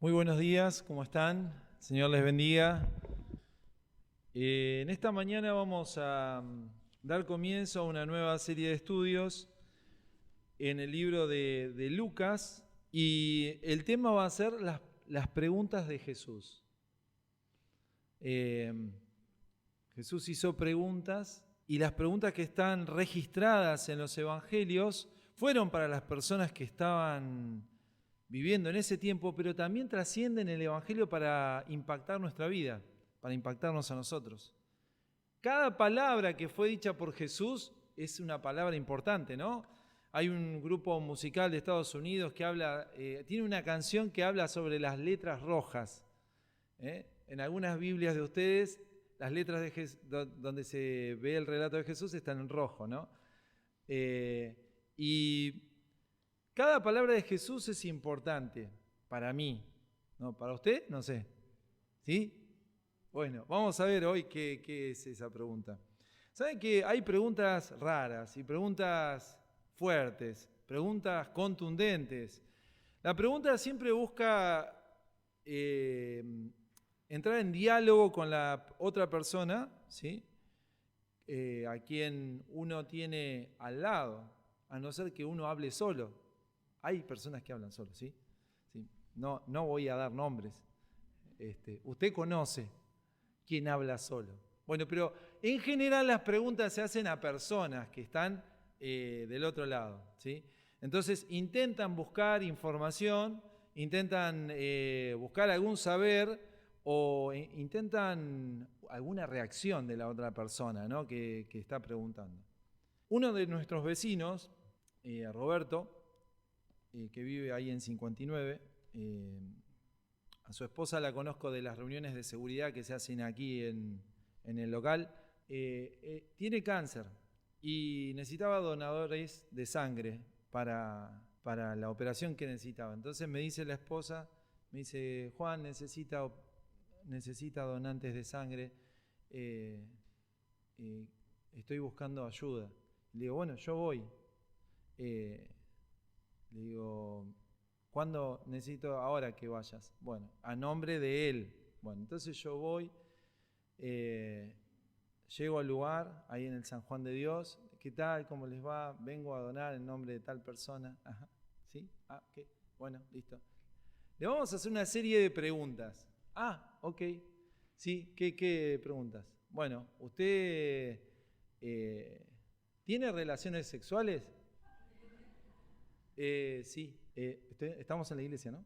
Muy buenos días, ¿cómo están? Señor les bendiga. En esta mañana vamos a dar comienzo a una nueva serie de estudios en el libro de Lucas y el tema va a ser las preguntas de Jesús. Jesús hizo preguntas y las preguntas que están registradas en los evangelios fueron para las personas que estaban viviendo en ese tiempo, pero también trascienden el evangelio para impactar nuestra vida, para impactarnos a nosotros. Cada palabra que fue dicha por Jesús es una palabra importante, ¿no? Hay un grupo musical de Estados Unidos que tiene una canción que habla sobre las letras rojas. En algunas Biblias de ustedes, las letras donde se ve el relato de Jesús están en rojo, ¿no? Y cada palabra de Jesús es importante para mí, ¿no? ¿Para usted? No sé. ¿Sí? Bueno, vamos a ver hoy qué es esa pregunta. ¿Saben que hay preguntas raras y preguntas fuertes, preguntas contundentes? La pregunta siempre busca entrar en diálogo con la otra persona, ¿sí? A quien uno tiene al lado, a no ser que uno hable solo. Hay personas que hablan solo, ¿sí? ¿Sí? No voy a dar nombres. Usted conoce quién habla solo. Bueno, pero en general las preguntas se hacen a personas que están del otro lado, ¿sí? Entonces intentan buscar información, intentan buscar algún saber o intentan alguna reacción de la otra persona, ¿no? que está preguntando. Uno de nuestros vecinos, Roberto, que vive ahí en 59, a su esposa la conozco de las reuniones de seguridad que se hacen aquí en el local. Tiene cáncer y necesitaba donadores de sangre para la operación que necesitaba. Entonces me dice la esposa, me dice, Juan, necesita donantes de sangre, estoy buscando ayuda. Le digo, bueno, yo voy. Le digo, ¿cuándo necesito? Ahora que vayas. Bueno, a nombre de él. Bueno, entonces yo voy, llego al lugar, ahí en el San Juan de Dios. ¿Qué tal? ¿Cómo les va? Vengo a donar en nombre de tal persona. Ajá, ¿sí? ¿Qué? Bueno, listo. Le vamos a hacer una serie de preguntas. Ok. ¿Sí? ¿Qué preguntas? Bueno, ¿usted tiene relaciones sexuales? Sí. Estamos en la iglesia, ¿no?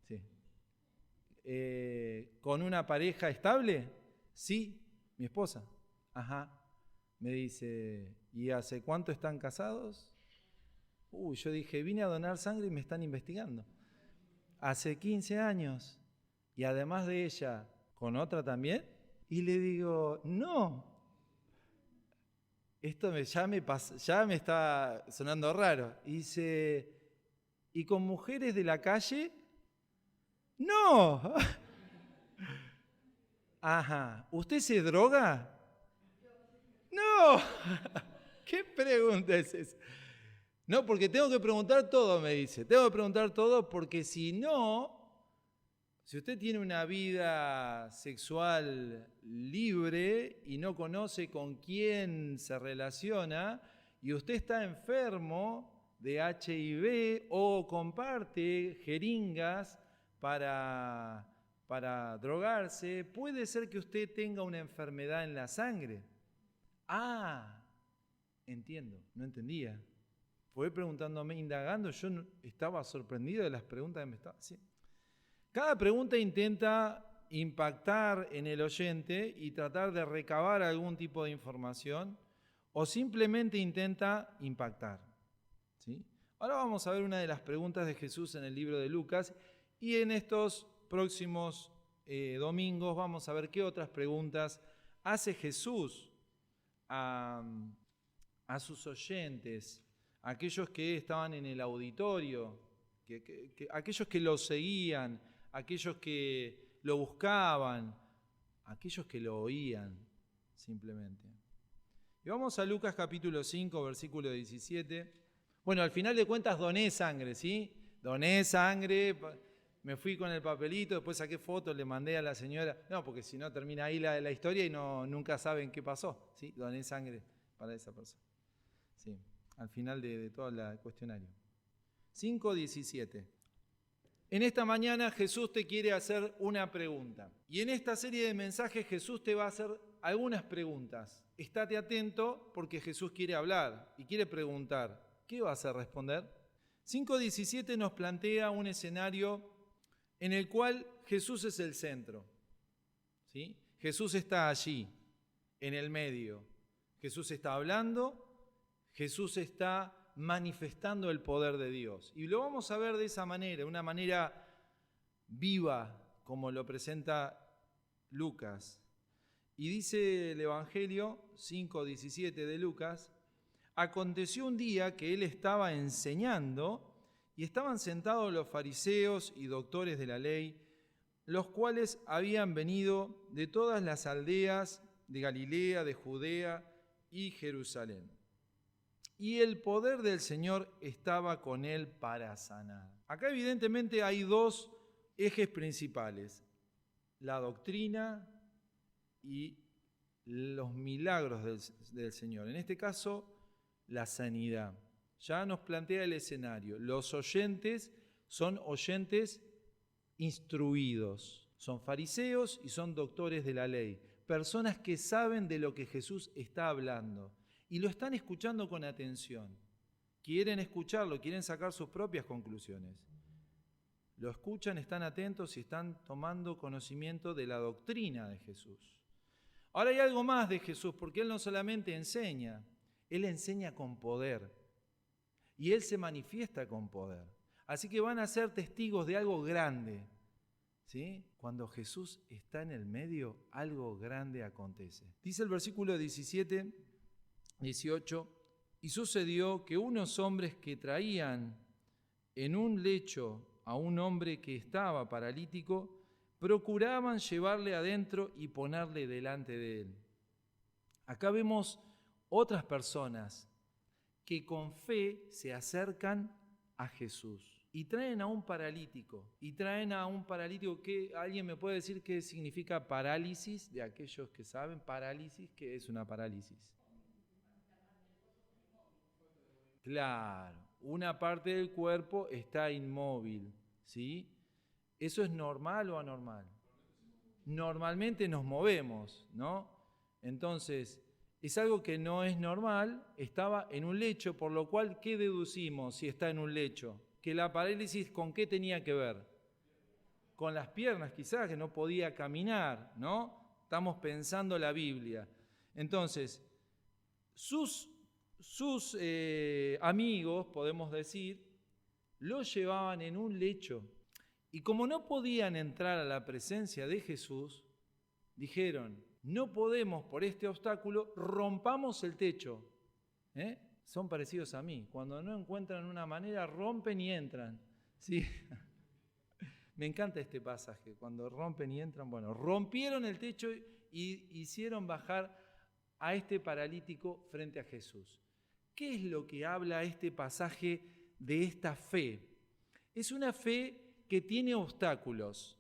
Sí. ¿Con una pareja estable? Sí, mi esposa. Ajá. Me dice, ¿y hace cuánto están casados? Yo dije, vine a donar sangre y me están investigando. Hace 15 años. Y además de ella, ¿con otra también? Y le digo, no. Esto ya me está sonando raro. Y dice, ¿y con mujeres de la calle? No. Ajá. ¿Usted se droga? No. ¿Qué pregunta es esa? No, porque tengo que preguntar todo, me dice. Tengo que preguntar todo porque si usted tiene una vida sexual libre y no conoce con quién se relaciona y usted está enfermo de HIV o comparte jeringas para drogarse, puede ser que usted tenga una enfermedad en la sangre. Entiendo, no entendía. Fue preguntándome, indagando, yo estaba sorprendido de las preguntas que me estaba haciendo. Cada pregunta intenta impactar en el oyente y tratar de recabar algún tipo de información o simplemente intenta impactar, ¿sí? Ahora vamos a ver una de las preguntas de Jesús en el libro de Lucas y en estos próximos domingos vamos a ver qué otras preguntas hace Jesús a sus oyentes, a aquellos que estaban en el auditorio, aquellos que lo seguían, aquellos que lo buscaban, aquellos que lo oían simplemente. Y vamos a Lucas capítulo 5, versículo 17. Bueno, al final de cuentas doné sangre, ¿sí? Doné sangre me fui con el papelito, después saqué fotos, le mandé a la señora. No, porque si no termina ahí la historia y nunca saben qué pasó. ¿Sí? Doné sangre para esa persona. Sí, al final de todo el cuestionario. 5:17. En esta mañana Jesús te quiere hacer una pregunta. Y en esta serie de mensajes Jesús te va a hacer algunas preguntas. Estate atento porque Jesús quiere hablar y quiere preguntar. ¿Qué vas a responder? 5:17 nos plantea un escenario en el cual Jesús es el centro. ¿Sí? Jesús está allí, en el medio. Jesús está hablando, Jesús está manifestando el poder de Dios. Y lo vamos a ver de esa manera, una manera viva, como lo presenta Lucas. Y dice el Evangelio 5:17 de Lucas: aconteció un día que él estaba enseñando y estaban sentados los fariseos y doctores de la ley, los cuales habían venido de todas las aldeas de Galilea, de Judea y Jerusalén. Y el poder del Señor estaba con él para sanar. Acá evidentemente hay dos ejes principales: la doctrina y los milagros del Señor. En este caso, la sanidad. Ya nos plantea el escenario. Los oyentes son oyentes instruidos. Son fariseos y son doctores de la ley. Personas que saben de lo que Jesús está hablando y lo están escuchando con atención. Quieren escucharlo, quieren sacar sus propias conclusiones. Lo escuchan, están atentos y están tomando conocimiento de la doctrina de Jesús. Ahora hay algo más de Jesús, porque Él no solamente enseña, Él enseña con poder. Y Él se manifiesta con poder. Así que van a ser testigos de algo grande. ¿Sí? Cuando Jesús está en el medio, algo grande acontece. Dice el versículo 17, 18, y sucedió que unos hombres que traían en un lecho a un hombre que estaba paralítico, procuraban llevarle adentro y ponerle delante de él. Acá vemos otras personas que con fe se acercan a Jesús y traen a un paralítico. Que ¿alguien me puede decir qué significa parálisis? De aquellos que saben, parálisis, ¿qué es una parálisis? Claro, una parte del cuerpo está inmóvil, ¿sí? ¿Eso es normal o anormal? Normalmente nos movemos, ¿no? Entonces, es algo que no es normal, estaba en un lecho, por lo cual, ¿qué deducimos si está en un lecho? Que la parálisis, ¿con qué tenía que ver? Con las piernas, quizás, que no podía caminar, ¿no? Estamos pensando la Biblia. Entonces, sus amigos, podemos decir, lo llevaban en un lecho. Y como no podían entrar a la presencia de Jesús, dijeron: no podemos por este obstáculo, rompamos el techo. Son parecidos a mí. Cuando no encuentran una manera, rompen y entran. ¿Sí? Me encanta este pasaje, cuando rompen y entran. Bueno, rompieron el techo y hicieron bajar a este paralítico frente a Jesús. ¿Qué es lo que habla este pasaje de esta fe? Es una fe que tiene obstáculos,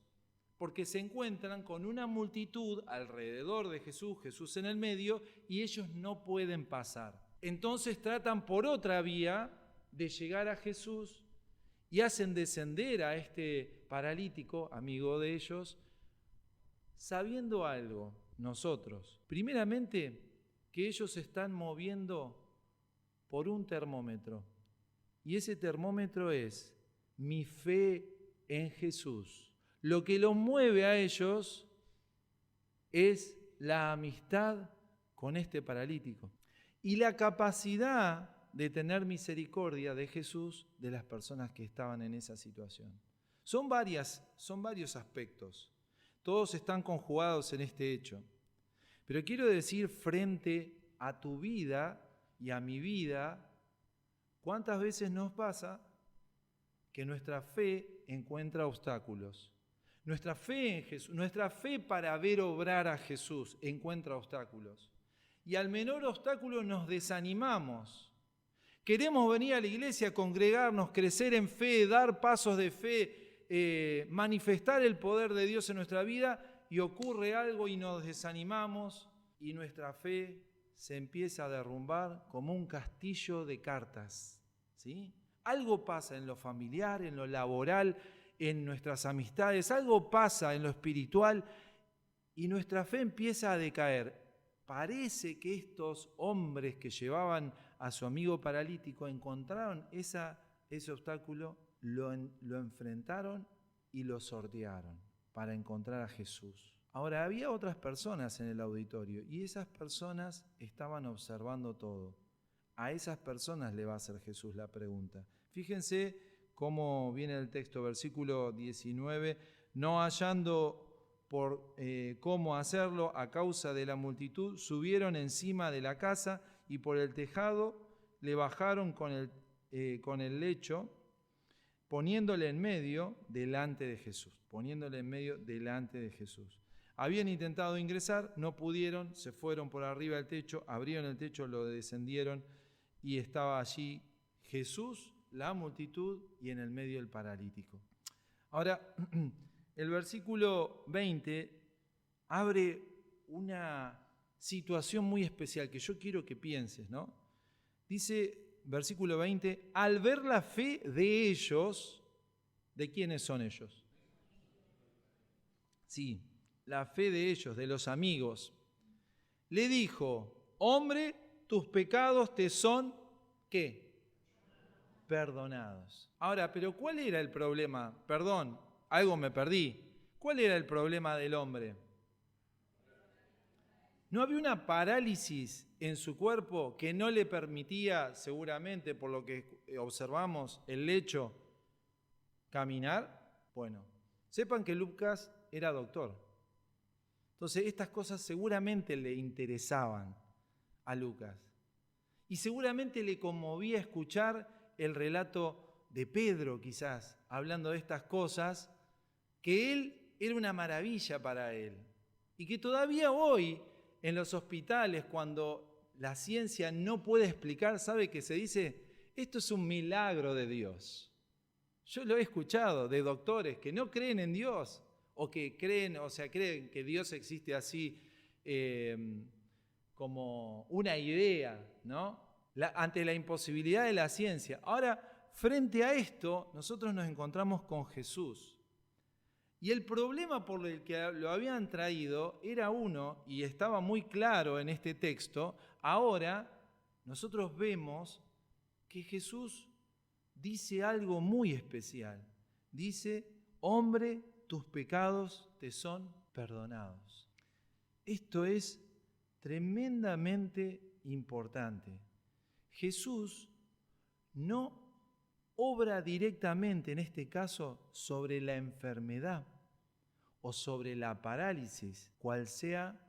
porque se encuentran con una multitud alrededor de Jesús, Jesús en el medio, y ellos no pueden pasar. Entonces tratan por otra vía de llegar a Jesús y hacen descender a este paralítico, amigo de ellos, sabiendo algo, nosotros. Primeramente, que ellos se están moviendo por un termómetro, y ese termómetro es mi fe en Jesús. Lo que los mueve a ellos es la amistad con este paralítico y la capacidad de tener misericordia de Jesús de las personas que estaban en esa situación. Son varios aspectos. Todos están conjugados en este hecho. Pero quiero decir, frente a tu vida y a mi vida, ¿cuántas veces nos pasa que nuestra fe encuentra obstáculos? Nuestra fe en Jesús, nuestra fe para ver obrar a Jesús encuentra obstáculos. Y al menor obstáculo nos desanimamos. Queremos venir a la iglesia, congregarnos, crecer en fe, dar pasos de fe, manifestar el poder de Dios en nuestra vida y ocurre algo y nos desanimamos y nuestra fe se empieza a derrumbar como un castillo de cartas, ¿sí? Algo pasa en lo familiar, en lo laboral, en nuestras amistades, algo pasa en lo espiritual y nuestra fe empieza a decaer. Parece que estos hombres que llevaban a su amigo paralítico encontraron ese obstáculo, lo enfrentaron y lo sortearon para encontrar a Jesús. Ahora, había otras personas en el auditorio y esas personas estaban observando todo. A esas personas le va a hacer Jesús la pregunta. Fíjense cómo viene el texto, versículo 19, no hallando por cómo hacerlo a causa de la multitud, subieron encima de la casa y por el tejado le bajaron con el lecho, poniéndole en medio delante de Jesús. Habían intentado ingresar, no pudieron, se fueron por arriba del techo, abrieron el techo, lo descendieron y estaba allí Jesús, la multitud y en el medio el paralítico. Ahora, el versículo 20 abre una situación muy especial que yo quiero que pienses, ¿no? Dice, versículo 20, al ver la fe de ellos, ¿de quiénes son ellos? Sí, la fe de ellos, de los amigos. Le dijo, hombre, tus pecados te son, ¿qué? Perdonados. Ahora, pero ¿cuál era el problema? Perdón, algo me perdí. ¿Cuál era el problema del hombre? ¿No había una parálisis en su cuerpo que no le permitía, seguramente, por lo que observamos, el lecho, caminar? Bueno, sepan que Lucas era doctor. Entonces, estas cosas seguramente le interesaban a Lucas. Y seguramente le conmovía escuchar el relato de Pedro, quizás, hablando de estas cosas, que él era una maravilla para él. Y que todavía hoy, en los hospitales, cuando la ciencia no puede explicar, ¿sabe qué se dice? Esto es un milagro de Dios. Yo lo he escuchado de doctores que no creen en Dios, o que creen que Dios existe así como una idea, ¿no? Ante la imposibilidad de la ciencia. Ahora, frente a esto, nosotros nos encontramos con Jesús. Y el problema por el que lo habían traído era uno, y estaba muy claro en este texto. Ahora, nosotros vemos que Jesús dice algo muy especial. Dice, hombre, tus pecados te son perdonados. Esto es tremendamente importante. Jesús no obra directamente, en este caso, sobre la enfermedad o sobre la parálisis, cual sea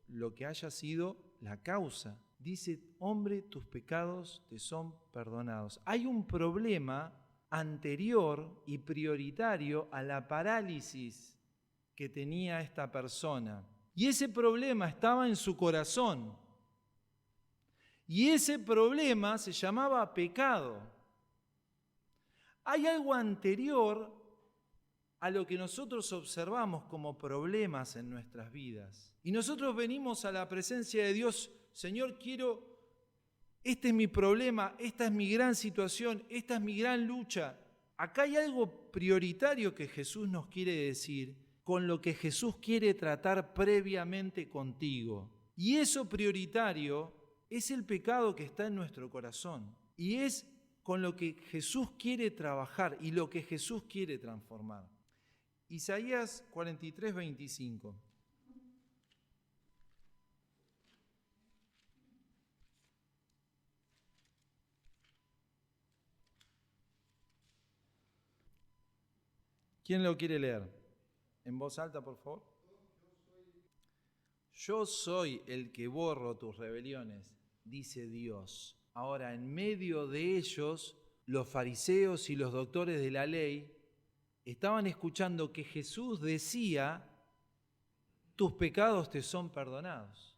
lo que haya sido la causa. Dice, hombre, tus pecados te son perdonados. Hay un problema anterior y prioritario a la parálisis que tenía esta persona. Y ese problema estaba en su corazón. Y ese problema se llamaba pecado. Hay algo anterior a lo que nosotros observamos como problemas en nuestras vidas. Y nosotros venimos a la presencia de Dios, Señor, este es mi problema, esta es mi gran situación, esta es mi gran lucha. Acá hay algo prioritario que Jesús nos quiere decir, con lo que Jesús quiere tratar previamente contigo. Y eso prioritario es el pecado que está en nuestro corazón. Y es con lo que Jesús quiere trabajar y lo que Jesús quiere transformar. Isaías 43, 25. ¿Quién lo quiere leer? En voz alta, por favor. Yo soy el que borro tus rebeliones, dice Dios. Ahora, en medio de ellos, los fariseos y los doctores de la ley estaban escuchando que Jesús decía, tus pecados te son perdonados.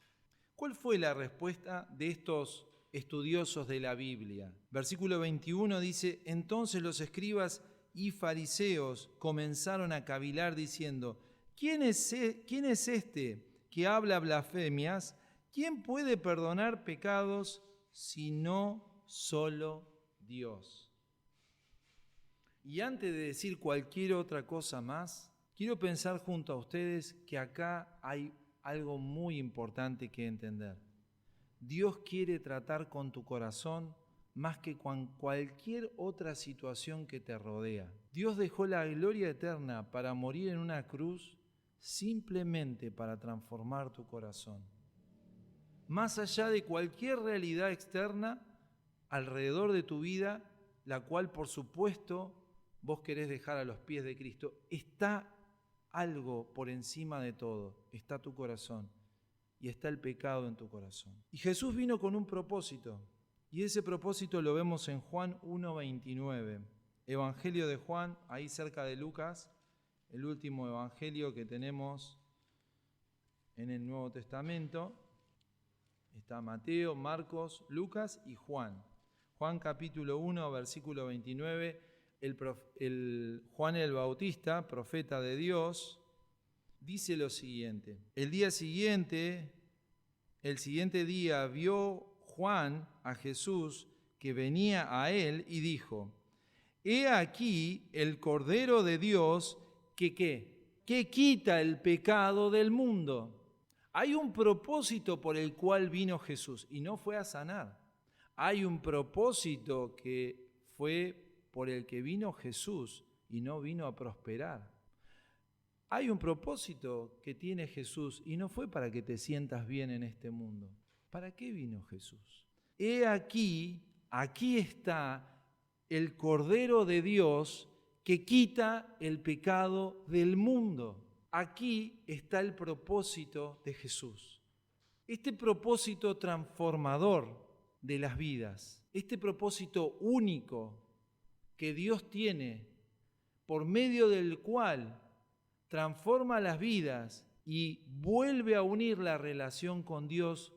¿Cuál fue la respuesta de estos estudiosos de la Biblia? Versículo 21 dice, entonces los escribas y fariseos comenzaron a cavilar diciendo: ¿Quién es este que habla blasfemias? ¿Quién puede perdonar pecados sino solo Dios? Y antes de decir cualquier otra cosa más, quiero pensar junto a ustedes que acá hay algo muy importante que entender. Dios quiere tratar con tu corazón más que con cualquier otra situación que te rodea. Dios dejó la gloria eterna para morir en una cruz simplemente para transformar tu corazón. Más allá de cualquier realidad externa alrededor de tu vida, la cual por supuesto vos querés dejar a los pies de Cristo, está algo por encima de todo, está tu corazón y está el pecado en tu corazón. Y Jesús vino con un propósito, y ese propósito lo vemos en Juan 1:29, Evangelio de Juan, ahí cerca de Lucas, el último evangelio que tenemos en el Nuevo Testamento. Está Mateo, Marcos, Lucas y Juan. Juan capítulo 1, versículo 29, Juan el Bautista, profeta de Dios, dice lo siguiente: el siguiente día vio Juan a Jesús que venía a él y dijo: He aquí el Cordero de Dios que quita el pecado del mundo. Hay un propósito por el cual vino Jesús y no fue a sanar. Hay un propósito que fue por el que vino Jesús y no vino a prosperar. Hay un propósito que tiene Jesús y no fue para que te sientas bien en este mundo. ¿Para qué vino Jesús? He aquí está el Cordero de Dios que quita el pecado del mundo. Aquí está el propósito de Jesús. Este propósito transformador de las vidas, este propósito único que Dios tiene, por medio del cual transforma las vidas y vuelve a unir la relación con Dios,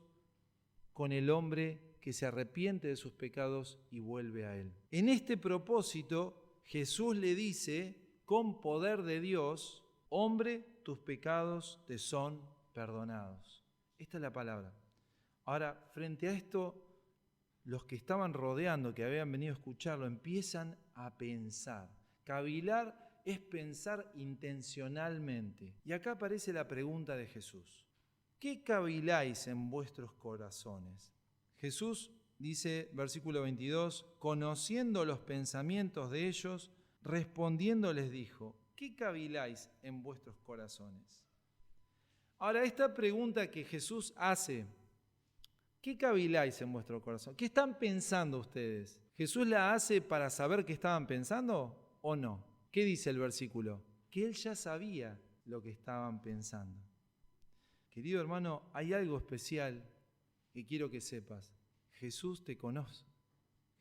con el hombre que se arrepiente de sus pecados y vuelve a Él. En este propósito, Jesús le dice, con poder de Dios: hombre, tus pecados te son perdonados. Esta es la palabra. Ahora, frente a esto, los que estaban rodeando, que habían venido a escucharlo, empiezan a pensar. Cavilar es pensar intencionalmente. Y acá aparece la pregunta de Jesús: ¿qué caviláis en vuestros corazones? Jesús dice, versículo 22, conociendo los pensamientos de ellos, respondiendo les dijo: ¿qué caviláis en vuestros corazones? Ahora, esta pregunta que Jesús hace, ¿qué caviláis en vuestro corazón? ¿Qué están pensando ustedes? ¿Jesús la hace para saber qué estaban pensando o no? ¿Qué dice el versículo? Que Él ya sabía lo que estaban pensando. Querido hermano, hay algo especial que quiero que sepas. Jesús te conoce.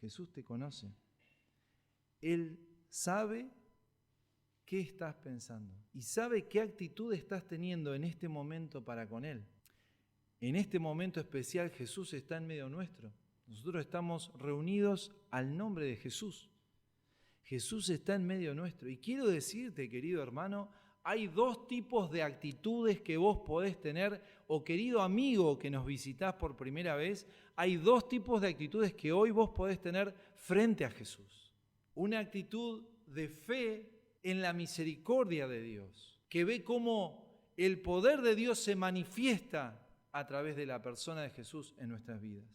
Jesús te conoce. Él sabe qué estás pensando y sabe qué actitud estás teniendo en este momento para con Él. En este momento especial Jesús está en medio nuestro. Nosotros estamos reunidos al nombre de Jesús. Jesús está en medio nuestro. Y quiero decirte, querido hermano, hay dos tipos de actitudes que vos podés tener, o querido amigo que nos visitás por primera vez, hay dos tipos de actitudes que hoy vos podés tener frente a Jesús. Una actitud de fe en la misericordia de Dios, que ve cómo el poder de Dios se manifiesta a través de la persona de Jesús en nuestras vidas.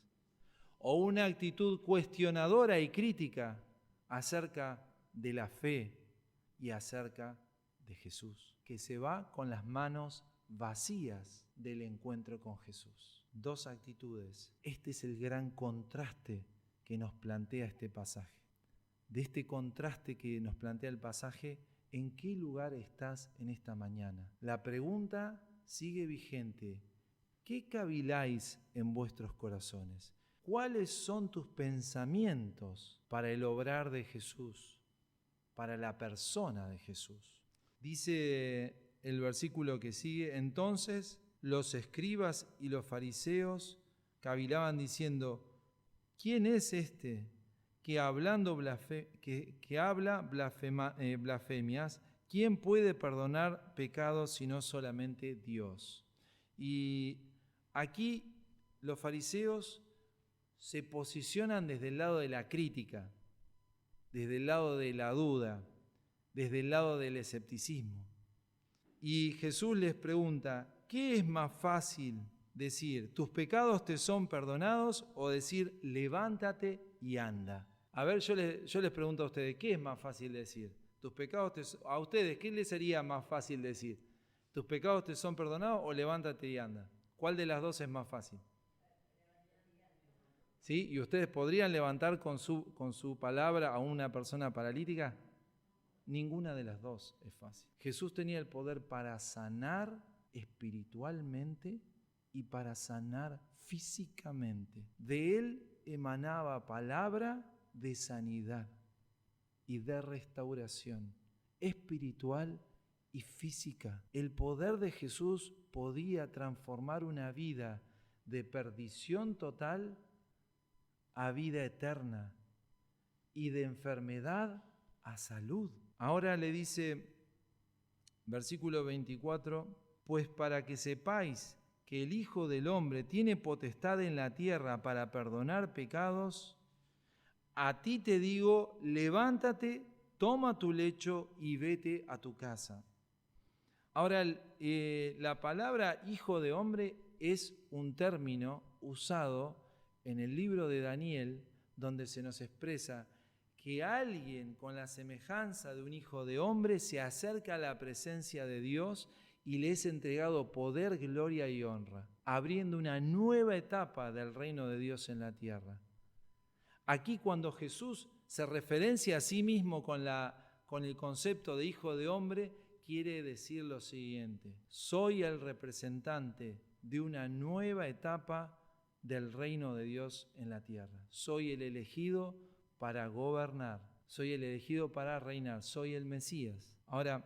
O una actitud cuestionadora y crítica acerca de la fe y acerca de Jesús, que se va con las manos vacías del encuentro con Jesús. Dos actitudes. Este es el gran contraste que nos plantea este pasaje. De este contraste que nos plantea el pasaje, ¿en qué lugar estás en esta mañana? La pregunta sigue vigente. ¿Qué caviláis en vuestros corazones? ¿Cuáles son tus pensamientos para el obrar de Jesús, para la persona de Jesús? Dice el versículo que sigue: entonces los escribas y los fariseos cavilaban diciendo: ¿quién es este que habla blasfemias, ¿quién puede perdonar pecados sino solamente Dios? Y aquí los fariseos se posicionan desde el lado de la crítica, desde el lado de la duda, desde el lado del escepticismo. Y Jesús les pregunta, ¿qué es más fácil decir, tus pecados te son perdonados, o decir, levántate y anda? A ver, yo les pregunto a ustedes, ¿qué es más fácil decir? A ustedes, ¿qué les sería más fácil decir? ¿Tus pecados te son perdonados o levántate y anda? ¿Cuál de las dos es más fácil? ¿Sí? ¿Y ustedes podrían levantar con su palabra a una persona paralítica? Ninguna de las dos es fácil. Jesús tenía el poder para sanar espiritualmente y para sanar físicamente. De él emanaba palabra de sanidad y de restauración espiritual y física. El poder de Jesús podía transformar una vida de perdición total a vida eterna y de enfermedad a salud. Ahora le dice, versículo 24, pues para que sepáis que el Hijo del Hombre tiene potestad en la tierra para perdonar pecados, a ti te digo, levántate, toma tu lecho y vete a tu casa. Ahora, la palabra Hijo de Hombre es un término usado en el libro de Daniel, donde se nos expresa que alguien con la semejanza de un hijo de hombre se acerca a la presencia de Dios y le es entregado poder, gloria y honra, abriendo una nueva etapa del reino de Dios en la tierra. Aquí, cuando Jesús se referencia a sí mismo con el concepto de hijo de hombre, quiere decir lo siguiente: soy el representante de una nueva etapa del reino de Dios en la tierra. Soy el elegido para gobernar, soy el elegido para reinar, soy el Mesías. Ahora,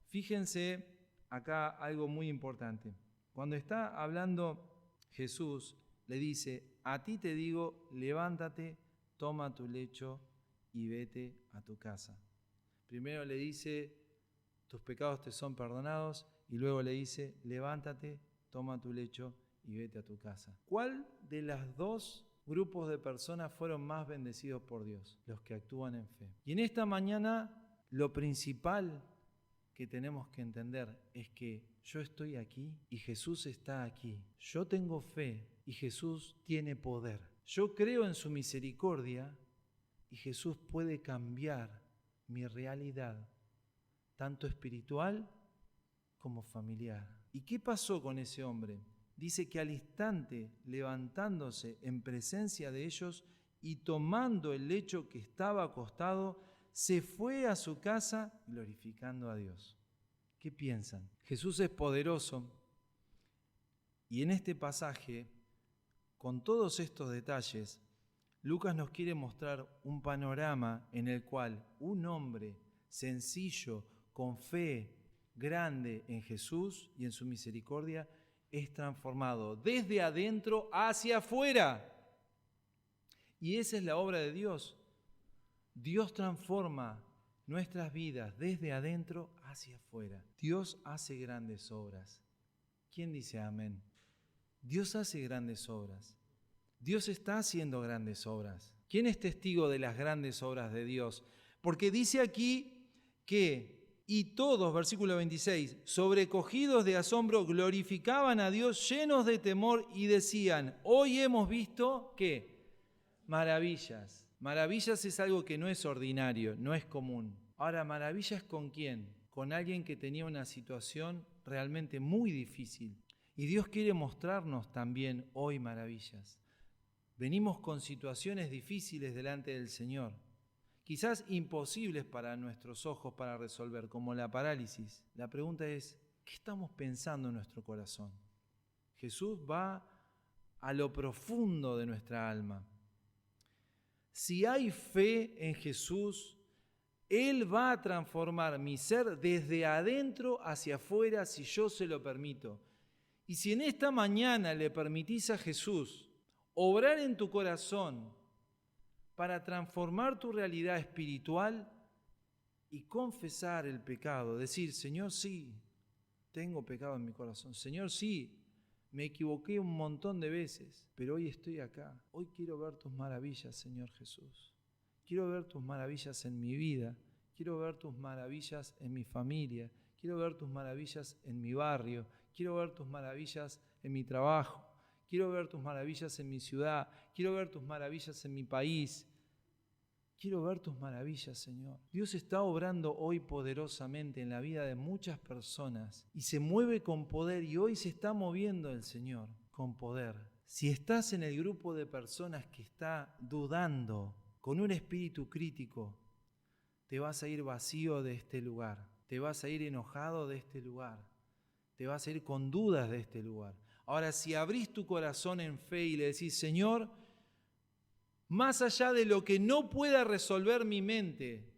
fíjense acá algo muy importante. Cuando está hablando Jesús, le dice, a ti te digo, levántate, toma tu lecho y vete a tu casa. Primero le dice, tus pecados te son perdonados, y luego le dice, levántate, toma tu lecho y vete a tu casa. ¿Cuál de las dos grupos de personas fueron más bendecidos por Dios? Los que actúan en fe. Y en esta mañana, lo principal que tenemos que entender es que yo estoy aquí y Jesús está aquí. Yo tengo fe y Jesús tiene poder. Yo creo en su misericordia y Jesús puede cambiar mi realidad, tanto espiritual como familiar. ¿Y qué pasó con ese hombre? Dice que al instante, levantándose en presencia de ellos y tomando el lecho que estaba acostado, se fue a su casa glorificando a Dios. ¿Qué piensan? Jesús es poderoso y en este pasaje, con todos estos detalles, Lucas nos quiere mostrar un panorama en el cual un hombre sencillo, con fe grande en Jesús y en su misericordia, es transformado desde adentro hacia afuera. Y esa es la obra de Dios. Dios transforma nuestras vidas desde adentro hacia afuera. Dios hace grandes obras. ¿Quién dice amén? Dios hace grandes obras. Dios está haciendo grandes obras. ¿Quién es testigo de las grandes obras de Dios? Porque dice aquí que y todos, versículo 26, sobrecogidos de asombro, glorificaban a Dios llenos de temor y decían, hoy hemos visto, ¿qué? Maravillas. Maravillas es algo que no es ordinario, no es común. Ahora, ¿maravillas con quién? Con alguien que tenía una situación realmente muy difícil. Y Dios quiere mostrarnos también hoy maravillas. Venimos con situaciones difíciles delante del Señor. Quizás imposibles para nuestros ojos para resolver, como la parálisis. La pregunta es, ¿qué estamos pensando en nuestro corazón? Jesús va a lo profundo de nuestra alma. Si hay fe en Jesús, Él va a transformar mi ser desde adentro hacia afuera si yo se lo permito. Y si en esta mañana le permitís a Jesús obrar en tu corazón, para transformar tu realidad espiritual y confesar el pecado. Decir, Señor, sí, tengo pecado en mi corazón. Señor, sí, me equivoqué un montón de veces, pero hoy estoy acá. Hoy quiero ver tus maravillas, Señor Jesús. Quiero ver tus maravillas en mi vida. Quiero ver tus maravillas en mi familia. Quiero ver tus maravillas en mi barrio. Quiero ver tus maravillas en mi trabajo. Quiero ver tus maravillas en mi ciudad. Quiero ver tus maravillas en mi país. Quiero ver tus maravillas, Señor. Dios está obrando hoy poderosamente en la vida de muchas personas y se mueve con poder, y hoy se está moviendo el Señor con poder. Si estás en el grupo de personas que está dudando, con un espíritu crítico, te vas a ir vacío de este lugar, te vas a ir enojado de este lugar, te vas a ir con dudas de este lugar. Ahora, si abrís tu corazón en fe y le decís, Señor, más allá de lo que no pueda resolver mi mente,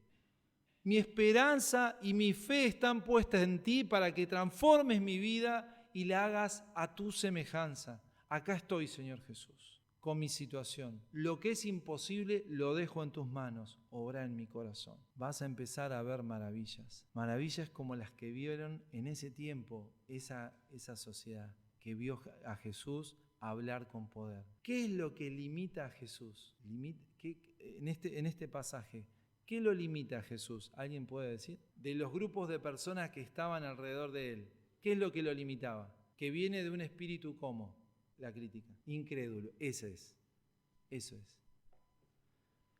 mi esperanza y mi fe están puestas en ti para que transformes mi vida y la hagas a tu semejanza. Acá estoy, Señor Jesús, con mi situación. Lo que es imposible lo dejo en tus manos. Obra en mi corazón. Vas a empezar a ver maravillas. Maravillas como las que vieron en ese tiempo esa sociedad que vio a Jesús hablar con poder. ¿Qué es lo que limita a Jesús? En este pasaje, ¿qué lo limita a Jesús? ¿Alguien puede decir? De los grupos de personas que estaban alrededor de él, ¿qué es lo que lo limitaba? Que viene de un espíritu como la crítica, incrédulo. Eso es.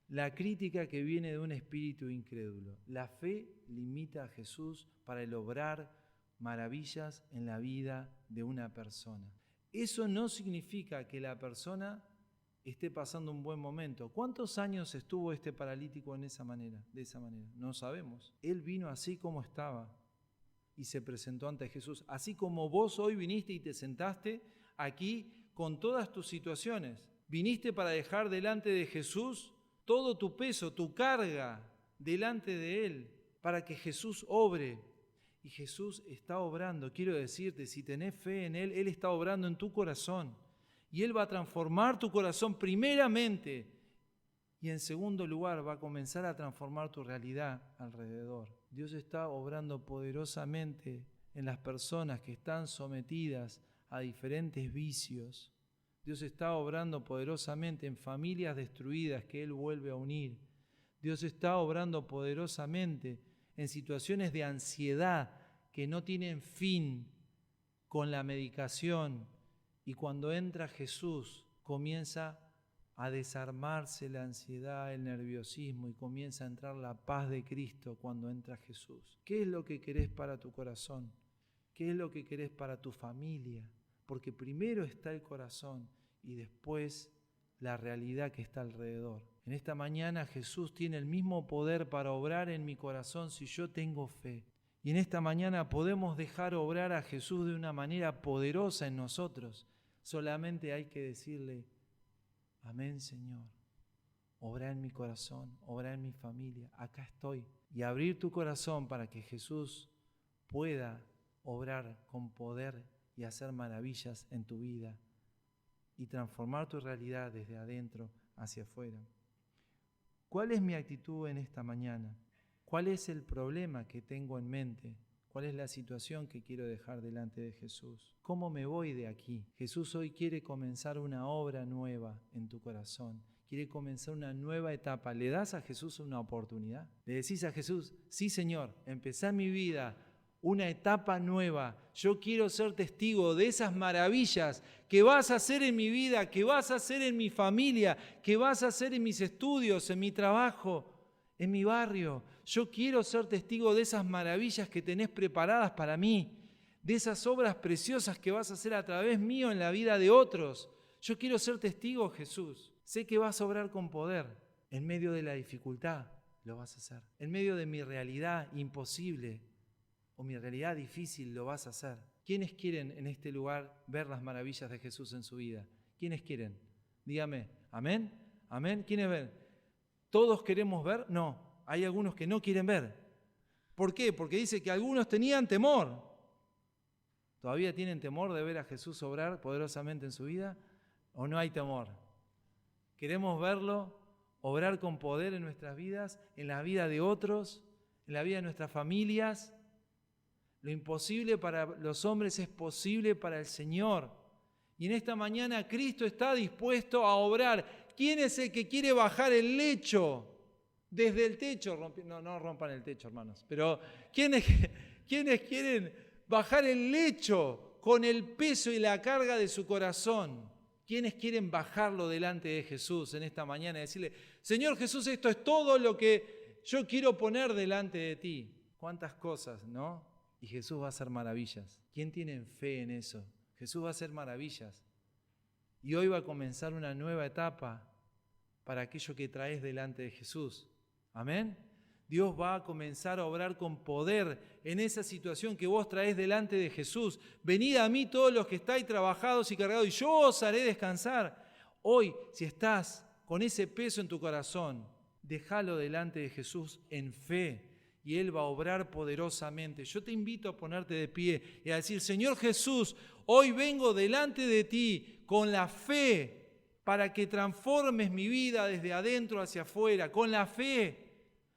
La crítica que viene de un espíritu incrédulo. La fe limita a Jesús para el obrar maravillas en la vida de una persona. Eso no significa que la persona esté pasando un buen momento. ¿Cuántos años estuvo este paralítico de esa manera? No sabemos. Él vino así como estaba y se presentó ante Jesús. Así como vos hoy viniste y te sentaste aquí con todas tus situaciones. Viniste para dejar delante de Jesús todo tu peso, tu carga delante de Él, para que Jesús obre. Y Jesús está obrando. Quiero decirte, si tenés fe en Él, Él está obrando en tu corazón. Y Él va a transformar tu corazón primeramente. Y en segundo lugar va a comenzar a transformar tu realidad alrededor. Dios está obrando poderosamente en las personas que están sometidas a diferentes vicios. Dios está obrando poderosamente en familias destruidas que Él vuelve a unir. Dios está obrando poderosamente en situaciones de ansiedad que no tienen fin con la medicación. Y cuando entra Jesús, comienza a desarmarse la ansiedad, el nerviosismo, y comienza a entrar la paz de Cristo cuando entra Jesús. ¿Qué es lo que querés para tu corazón? ¿Qué es lo que querés para tu familia? Porque primero está el corazón y después la realidad que está alrededor. En esta mañana Jesús tiene el mismo poder para obrar en mi corazón si yo tengo fe. Y en esta mañana podemos dejar obrar a Jesús de una manera poderosa en nosotros. Solamente hay que decirle, amén, Señor. Obra en mi corazón, obra en mi familia. Acá estoy. Y abrir tu corazón para que Jesús pueda obrar con poder y hacer maravillas en tu vida y transformar tu realidad desde adentro hacia afuera. ¿Cuál es mi actitud en esta mañana? ¿Cuál es el problema que tengo en mente? ¿Cuál es la situación que quiero dejar delante de Jesús? ¿Cómo me voy de aquí? Jesús hoy quiere comenzar una obra nueva en tu corazón. Quiere comenzar una nueva etapa. ¿Le das a Jesús una oportunidad? ¿Le decís a Jesús, sí, Señor, empezá mi vida, una etapa nueva? Yo quiero ser testigo de esas maravillas que vas a hacer en mi vida, que vas a hacer en mi familia, que vas a hacer en mis estudios, en mi trabajo, en mi barrio. Yo quiero ser testigo de esas maravillas que tenés preparadas para mí, de esas obras preciosas que vas a hacer a través mío en la vida de otros. Yo quiero ser testigo, Jesús. Sé que vas a obrar con poder. En medio de la dificultad lo vas a hacer. En medio de mi realidad imposible o mi realidad difícil lo vas a hacer. ¿Quiénes quieren en este lugar ver las maravillas de Jesús en su vida? ¿Quiénes quieren? Dígame, ¿amén? ¿Amén? ¿Quiénes ven? ¿Todos queremos ver? No, hay algunos que no quieren ver. ¿Por qué? Porque dice que algunos tenían temor. ¿Todavía tienen temor de ver a Jesús obrar poderosamente en su vida? ¿O no hay temor? ¿Queremos verlo obrar con poder en nuestras vidas, en la vida de otros, en la vida de nuestras familias. Lo imposible para los hombres es posible para el Señor. Y en esta mañana Cristo está dispuesto a obrar. ¿Quién es el que quiere bajar el lecho? Desde el techo, no rompan el techo, hermanos, pero ¿quiénes quieren bajar el lecho con el peso y la carga de su corazón? ¿Quiénes quieren bajarlo delante de Jesús en esta mañana y decirle, Señor Jesús, esto es todo lo que yo quiero poner delante de ti? ¿Cuántas cosas, no? Y Jesús va a hacer maravillas. ¿Quién tiene fe en eso? Jesús va a hacer maravillas. Y hoy va a comenzar una nueva etapa para aquello que traes delante de Jesús. Amén. Dios va a comenzar a obrar con poder en esa situación que vos traés delante de Jesús. Venid a mí todos los que estáis trabajados y cargados, y yo os haré descansar. Hoy, si estás con ese peso en tu corazón, déjalo delante de Jesús en fe, y Él va a obrar poderosamente. Yo te invito a ponerte de pie y a decir, Señor Jesús, hoy vengo delante de ti con la fe para que transformes mi vida desde adentro hacia afuera, con la fe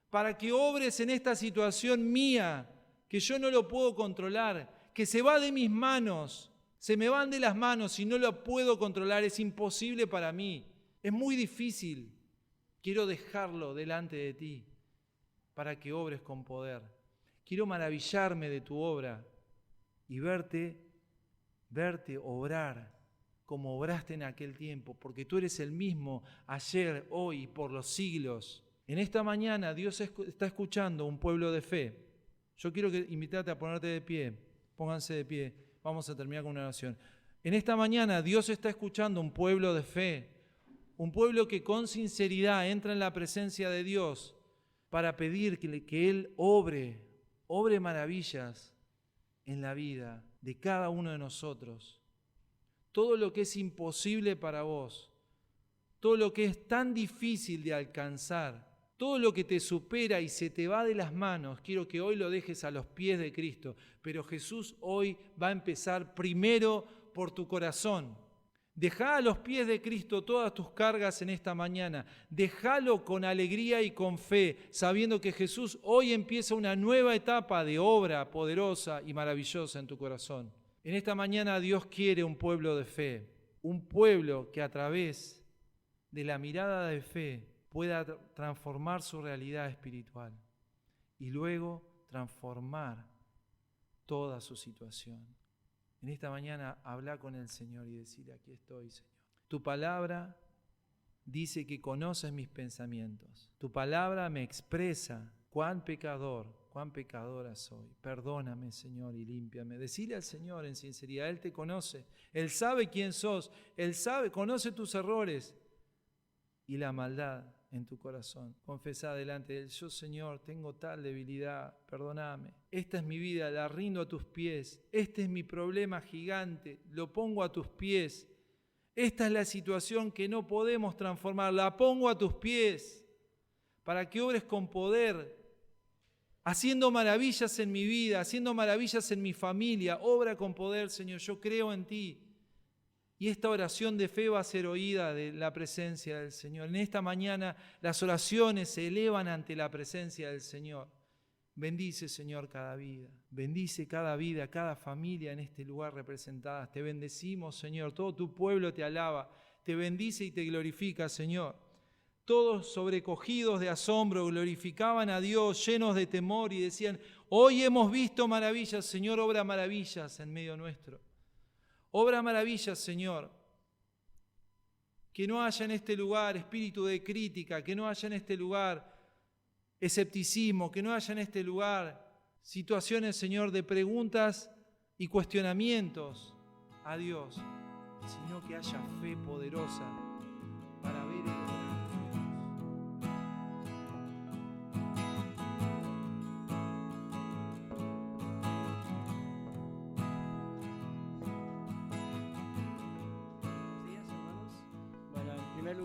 para que obres en esta situación mía, que yo no lo puedo controlar, que se va de mis manos, se me van de las manos y no lo puedo controlar, es imposible para mí, es muy difícil. Quiero dejarlo delante de ti para que obres con poder. Quiero maravillarme de tu obra y verte obrar como obraste en aquel tiempo, porque tú eres el mismo ayer, hoy y por los siglos. En esta mañana Dios está escuchando un pueblo de fe. Yo quiero invitarte a ponerte de pie. Pónganse de pie. Vamos a terminar con una oración. En esta mañana Dios está escuchando un pueblo de fe. Un pueblo que con sinceridad entra en la presencia de Dios para pedir que Él obre maravillas en la vida de cada uno de nosotros. Todo lo que es imposible para vos, todo lo que es tan difícil de alcanzar, todo lo que te supera y se te va de las manos, quiero que hoy lo dejes a los pies de Cristo. Pero Jesús hoy va a empezar primero por tu corazón. Dejá a los pies de Cristo todas tus cargas en esta mañana. Déjalo con alegría y con fe, sabiendo que Jesús hoy empieza una nueva etapa de obra poderosa y maravillosa en tu corazón. En esta mañana Dios quiere un pueblo de fe, un pueblo que a través de la mirada de fe pueda transformar su realidad espiritual y luego transformar toda su situación. En esta mañana habla con el Señor y decirle, aquí estoy, Señor. Tu palabra dice que conoces mis pensamientos. Tu palabra me expresa cuán pecadora soy. Perdóname, Señor, y límpiame. Decile al Señor en sinceridad, Él te conoce. Él sabe quién sos. Él conoce tus errores y la maldad en tu corazón. Confesá delante de Él, yo, Señor, tengo tal debilidad, perdóname. Esta es mi vida, la rindo a tus pies. Este es mi problema gigante, lo pongo a tus pies. Esta es la situación que no podemos transformar, la pongo a tus pies para que obres con poder, haciendo maravillas en mi vida, haciendo maravillas en mi familia. Obra con poder, Señor, yo creo en ti. Y esta oración de fe va a ser oída de la presencia del Señor. En esta mañana las oraciones se elevan ante la presencia del Señor. Bendice, Señor, cada vida. Bendice cada vida, cada familia en este lugar representada. Te bendecimos, Señor. Todo tu pueblo te alaba. Te bendice y te glorifica, Señor. Todos sobrecogidos de asombro glorificaban a Dios, llenos de temor y decían, hoy hemos visto maravillas. Señor, obra maravillas en medio nuestro. Obra maravillas, Señor. Que no haya en este lugar espíritu de crítica, que no haya en este lugar escepticismo, que no haya en este lugar situaciones, Señor, de preguntas y cuestionamientos a Dios, sino que haya fe poderosa para ver el obrar.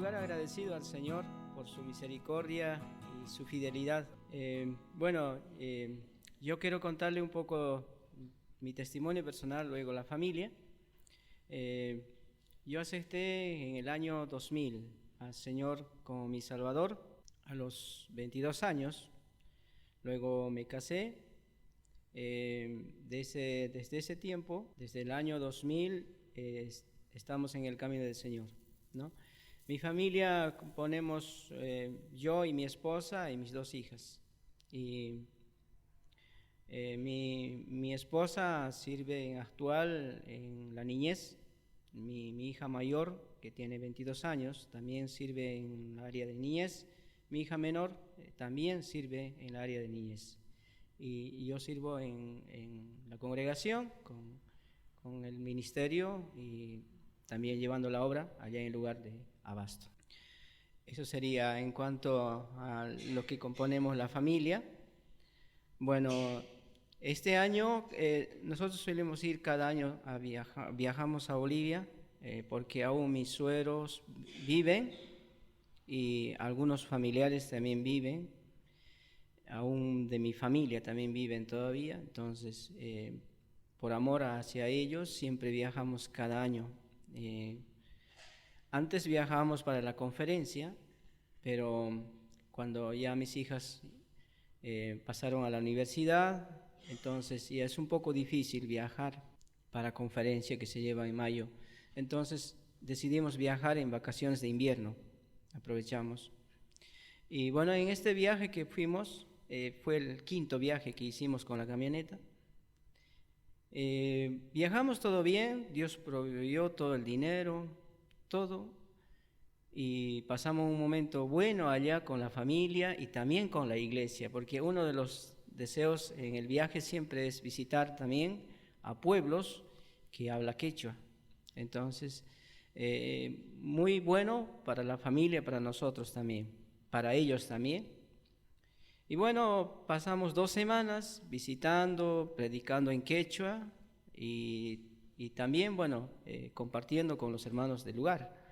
Agradecido al Señor por su misericordia y su fidelidad. Yo quiero contarle un poco mi testimonio personal, luego la familia. Yo acepté en el año 2000 al Señor como mi Salvador a los 22 años. Luego me casé. Desde ese tiempo, desde el año 2000, estamos en el camino del Señor, ¿no? Mi familia componemos yo y mi esposa y mis 2 hijas. Y mi esposa sirve actual en la niñez. Mi hija mayor, que tiene 22 años, también sirve en el área de niñez. Mi hija menor también sirve en el área de niñez. Y yo sirvo en la congregación con el ministerio y también llevando la obra allá en el lugar de Abasto. Eso sería en cuanto a lo que componemos la familia. Bueno, este año nosotros solemos ir cada año a viajar, viajamos a Bolivia porque aún mis suegros viven y algunos familiares también viven, aún de mi familia también viven todavía, entonces por amor hacia ellos siempre viajamos cada año. Antes viajábamos para la conferencia, pero cuando ya mis hijas pasaron a la universidad, entonces ya es un poco difícil viajar para conferencia que se lleva en mayo. Entonces decidimos viajar en vacaciones de invierno, aprovechamos. Y bueno, en este viaje que fuimos, fue el 5º viaje que hicimos con la camioneta. Viajamos todo bien, Dios proveyó todo el dinero, todo, y pasamos un momento bueno allá con la familia y también con la iglesia, porque uno de los deseos en el viaje siempre es visitar también a pueblos que hablan quechua. Entonces, muy bueno para la familia, para nosotros también, para ellos también. Y bueno, pasamos 2 semanas visitando, predicando en quechua y también, bueno, compartiendo con los hermanos del lugar.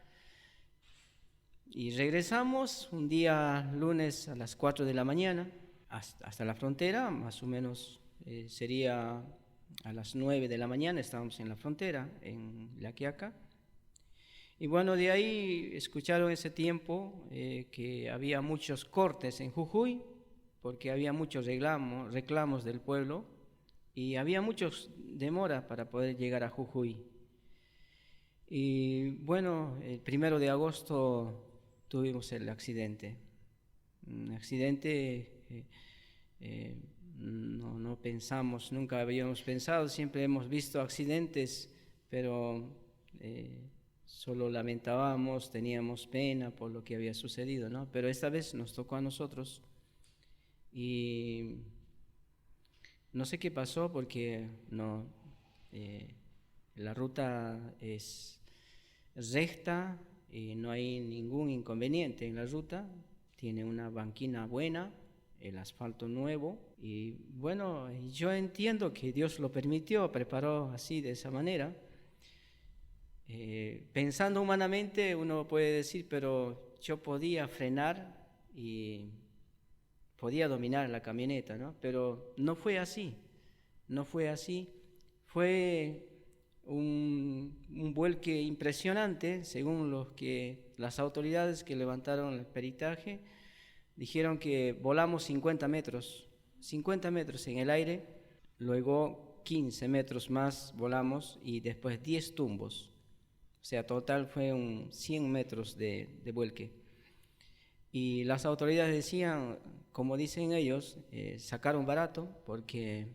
Y regresamos un día lunes a las 4 de la mañana hasta la frontera, más o menos sería a las 9 de la mañana, estábamos en la frontera, en La Quiaca. Y bueno, de ahí escucharon ese tiempo que había muchos cortes en Jujuy, porque había muchos reclamos del pueblo y había muchos demora para poder llegar a Jujuy. Y bueno, el 1 de agosto tuvimos el accidente. Un accidente, no pensamos, nunca habíamos pensado, siempre hemos visto accidentes, pero solo lamentábamos, teníamos pena por lo que había sucedido, ¿no? Pero esta vez nos tocó a nosotros y no sé qué pasó porque la ruta es recta y no hay ningún inconveniente en la ruta, tiene una banquina buena, el asfalto nuevo y bueno, yo entiendo que Dios lo permitió, preparó así de esa manera. Pensando humanamente uno puede decir, pero yo podía frenar y podía dominar la camioneta, ¿no? Pero no fue así, fue un vuelque impresionante, según las autoridades que levantaron el peritaje, dijeron que volamos 50 metros en el aire, luego 15 metros más volamos y después 10 tumbos. O sea, total fue 100 metros de vuelque. Y las autoridades decían, como dicen ellos, sacaron barato porque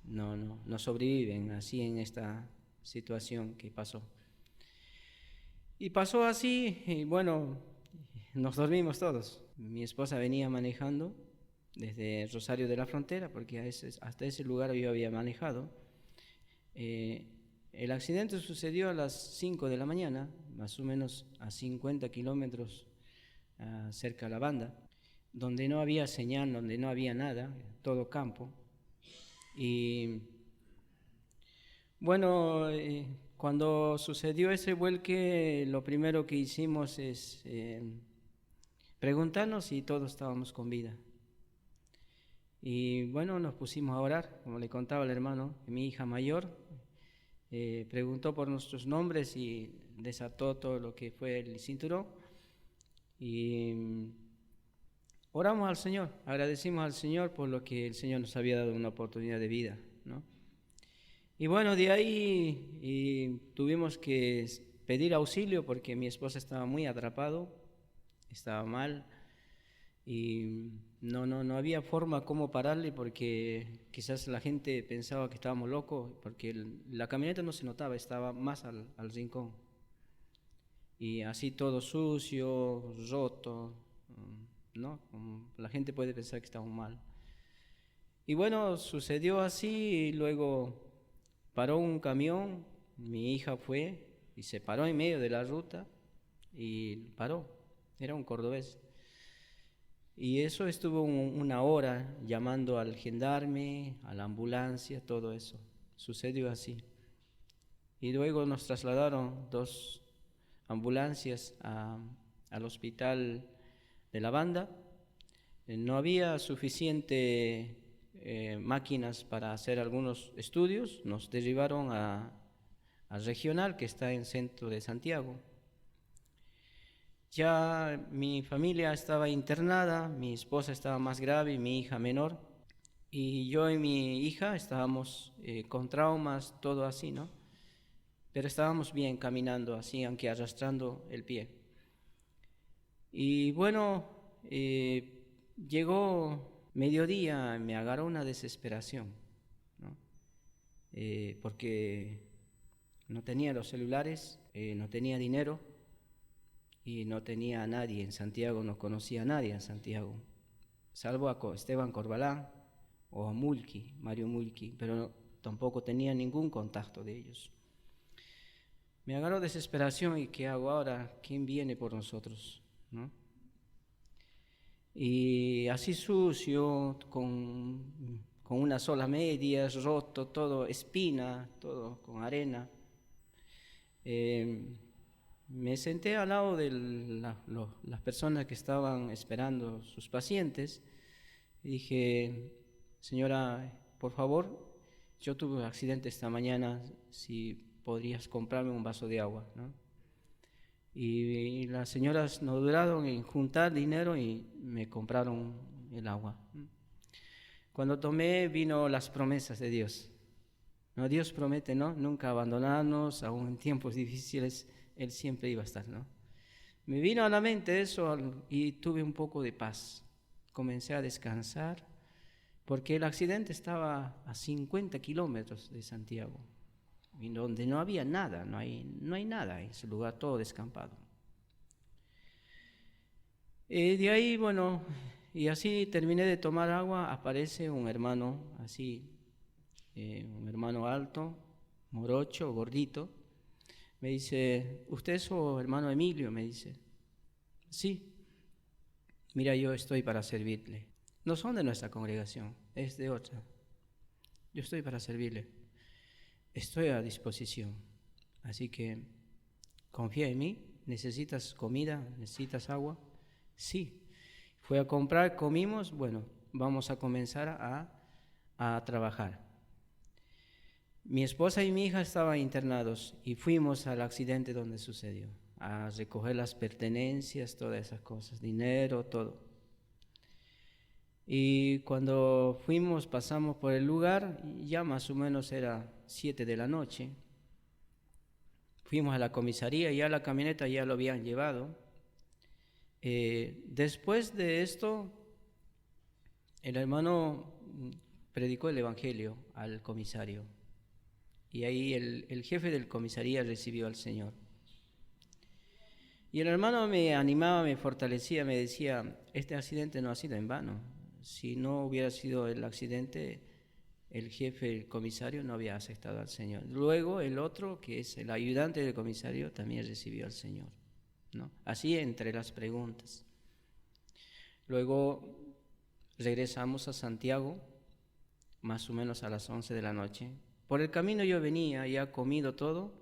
no sobreviven así en esta situación que pasó. Y pasó así, y bueno, nos dormimos todos. Mi esposa venía manejando desde Rosario de la Frontera, porque hasta ese lugar yo había manejado. El accidente sucedió a las 5 de la mañana, más o menos a 50 kilómetros cerca de la banda, donde no había señal, donde no había nada, todo campo. Y bueno, cuando sucedió ese vuelque, lo primero que hicimos es preguntarnos si todos estábamos con vida. Y bueno, nos pusimos a orar, como le contaba el hermano, mi hija mayor preguntó por nuestros nombres y desató todo lo que fue el cinturón. Y oramos al Señor, agradecimos al Señor por lo que el Señor nos había dado una oportunidad de vida, ¿no? Y bueno, de ahí tuvimos que pedir auxilio porque mi esposa estaba muy atrapado, estaba mal y no había forma como pararle porque quizás la gente pensaba que estábamos locos porque la camioneta no se notaba, estaba más al rincón. Y así todo sucio, roto, ¿no? La gente puede pensar que estamos mal. Y bueno, sucedió así y luego paró un camión, mi hija fue y se paró en medio de la ruta y paró, era un cordobés. Y eso estuvo una hora llamando al gendarme, a la ambulancia, todo eso. Sucedió así. Y luego nos trasladaron 2 ambulancias al hospital de la banda. No había suficiente máquinas para hacer algunos estudios. Nos derivaron al regional que está en centro de Santiago. Ya mi familia estaba internada, mi esposa estaba más grave y mi hija menor, y yo y mi hija estábamos con traumas, todo así, ¿no? Pero estábamos bien caminando así, aunque arrastrando el pie. Y bueno, llegó mediodía, me agarró una desesperación, ¿no? Porque no tenía los celulares, no tenía dinero, y no tenía a nadie en Santiago, no conocía a nadie en Santiago, salvo a Esteban Corbalán o a Mulki, Mario Mulki, pero tampoco tenía ningún contacto de ellos. Me agarró desesperación y ¿qué hago ahora? ¿Quién viene por nosotros? ¿No? Y así sucio, con unas solas medias, roto, todo, espina, todo con arena. Me senté al lado de las personas que estaban esperando sus pacientes y dije, señora, por favor, yo tuve un accidente esta mañana, si podrías comprarme un vaso de agua, ¿no? Y las señoras no duraron en juntar dinero y me compraron el agua. Cuando tomé vino las promesas de Dios. No, Dios promete, ¿no? Nunca abandonarnos, aún en tiempos difíciles. Él siempre iba a estar, ¿no? Me vino a la mente eso y tuve un poco de paz. Comencé a descansar porque el accidente estaba a 50 kilómetros de Santiago, y donde no había nada, no hay nada en ese lugar, todo descampado. De ahí, bueno, y así terminé de tomar agua, aparece un hermano así, un hermano alto, morocho, gordito. Me dice, ¿usted es su hermano Emilio? Me dice, sí. Mira, yo estoy para servirle. No son de nuestra congregación, es de otra. Yo estoy para servirle. Estoy a disposición. Así que confía en mí. ¿Necesitas comida? ¿Necesitas agua? Sí. Fui a comprar, comimos. Bueno, vamos a comenzar a trabajar. Mi esposa y mi hija estaban internados y fuimos al accidente donde sucedió, a recoger las pertenencias, todas esas cosas, dinero, todo. Y cuando fuimos, pasamos por el lugar, ya más o menos era 7 de la noche. Fuimos a la comisaría, ya la camioneta ya lo habían llevado. Después de esto, el hermano predicó el evangelio al comisario. Y ahí el jefe del comisaría recibió al Señor. Y el hermano me animaba, me fortalecía, me decía, este accidente no ha sido en vano. Si no hubiera sido el accidente, el jefe, el comisario, no había aceptado al Señor. Luego el otro, que es el ayudante del comisario, también recibió al Señor, ¿no? Así entre las preguntas. Luego regresamos a Santiago, más o menos a las 11 de la noche. Por el camino yo venía, ya comido todo,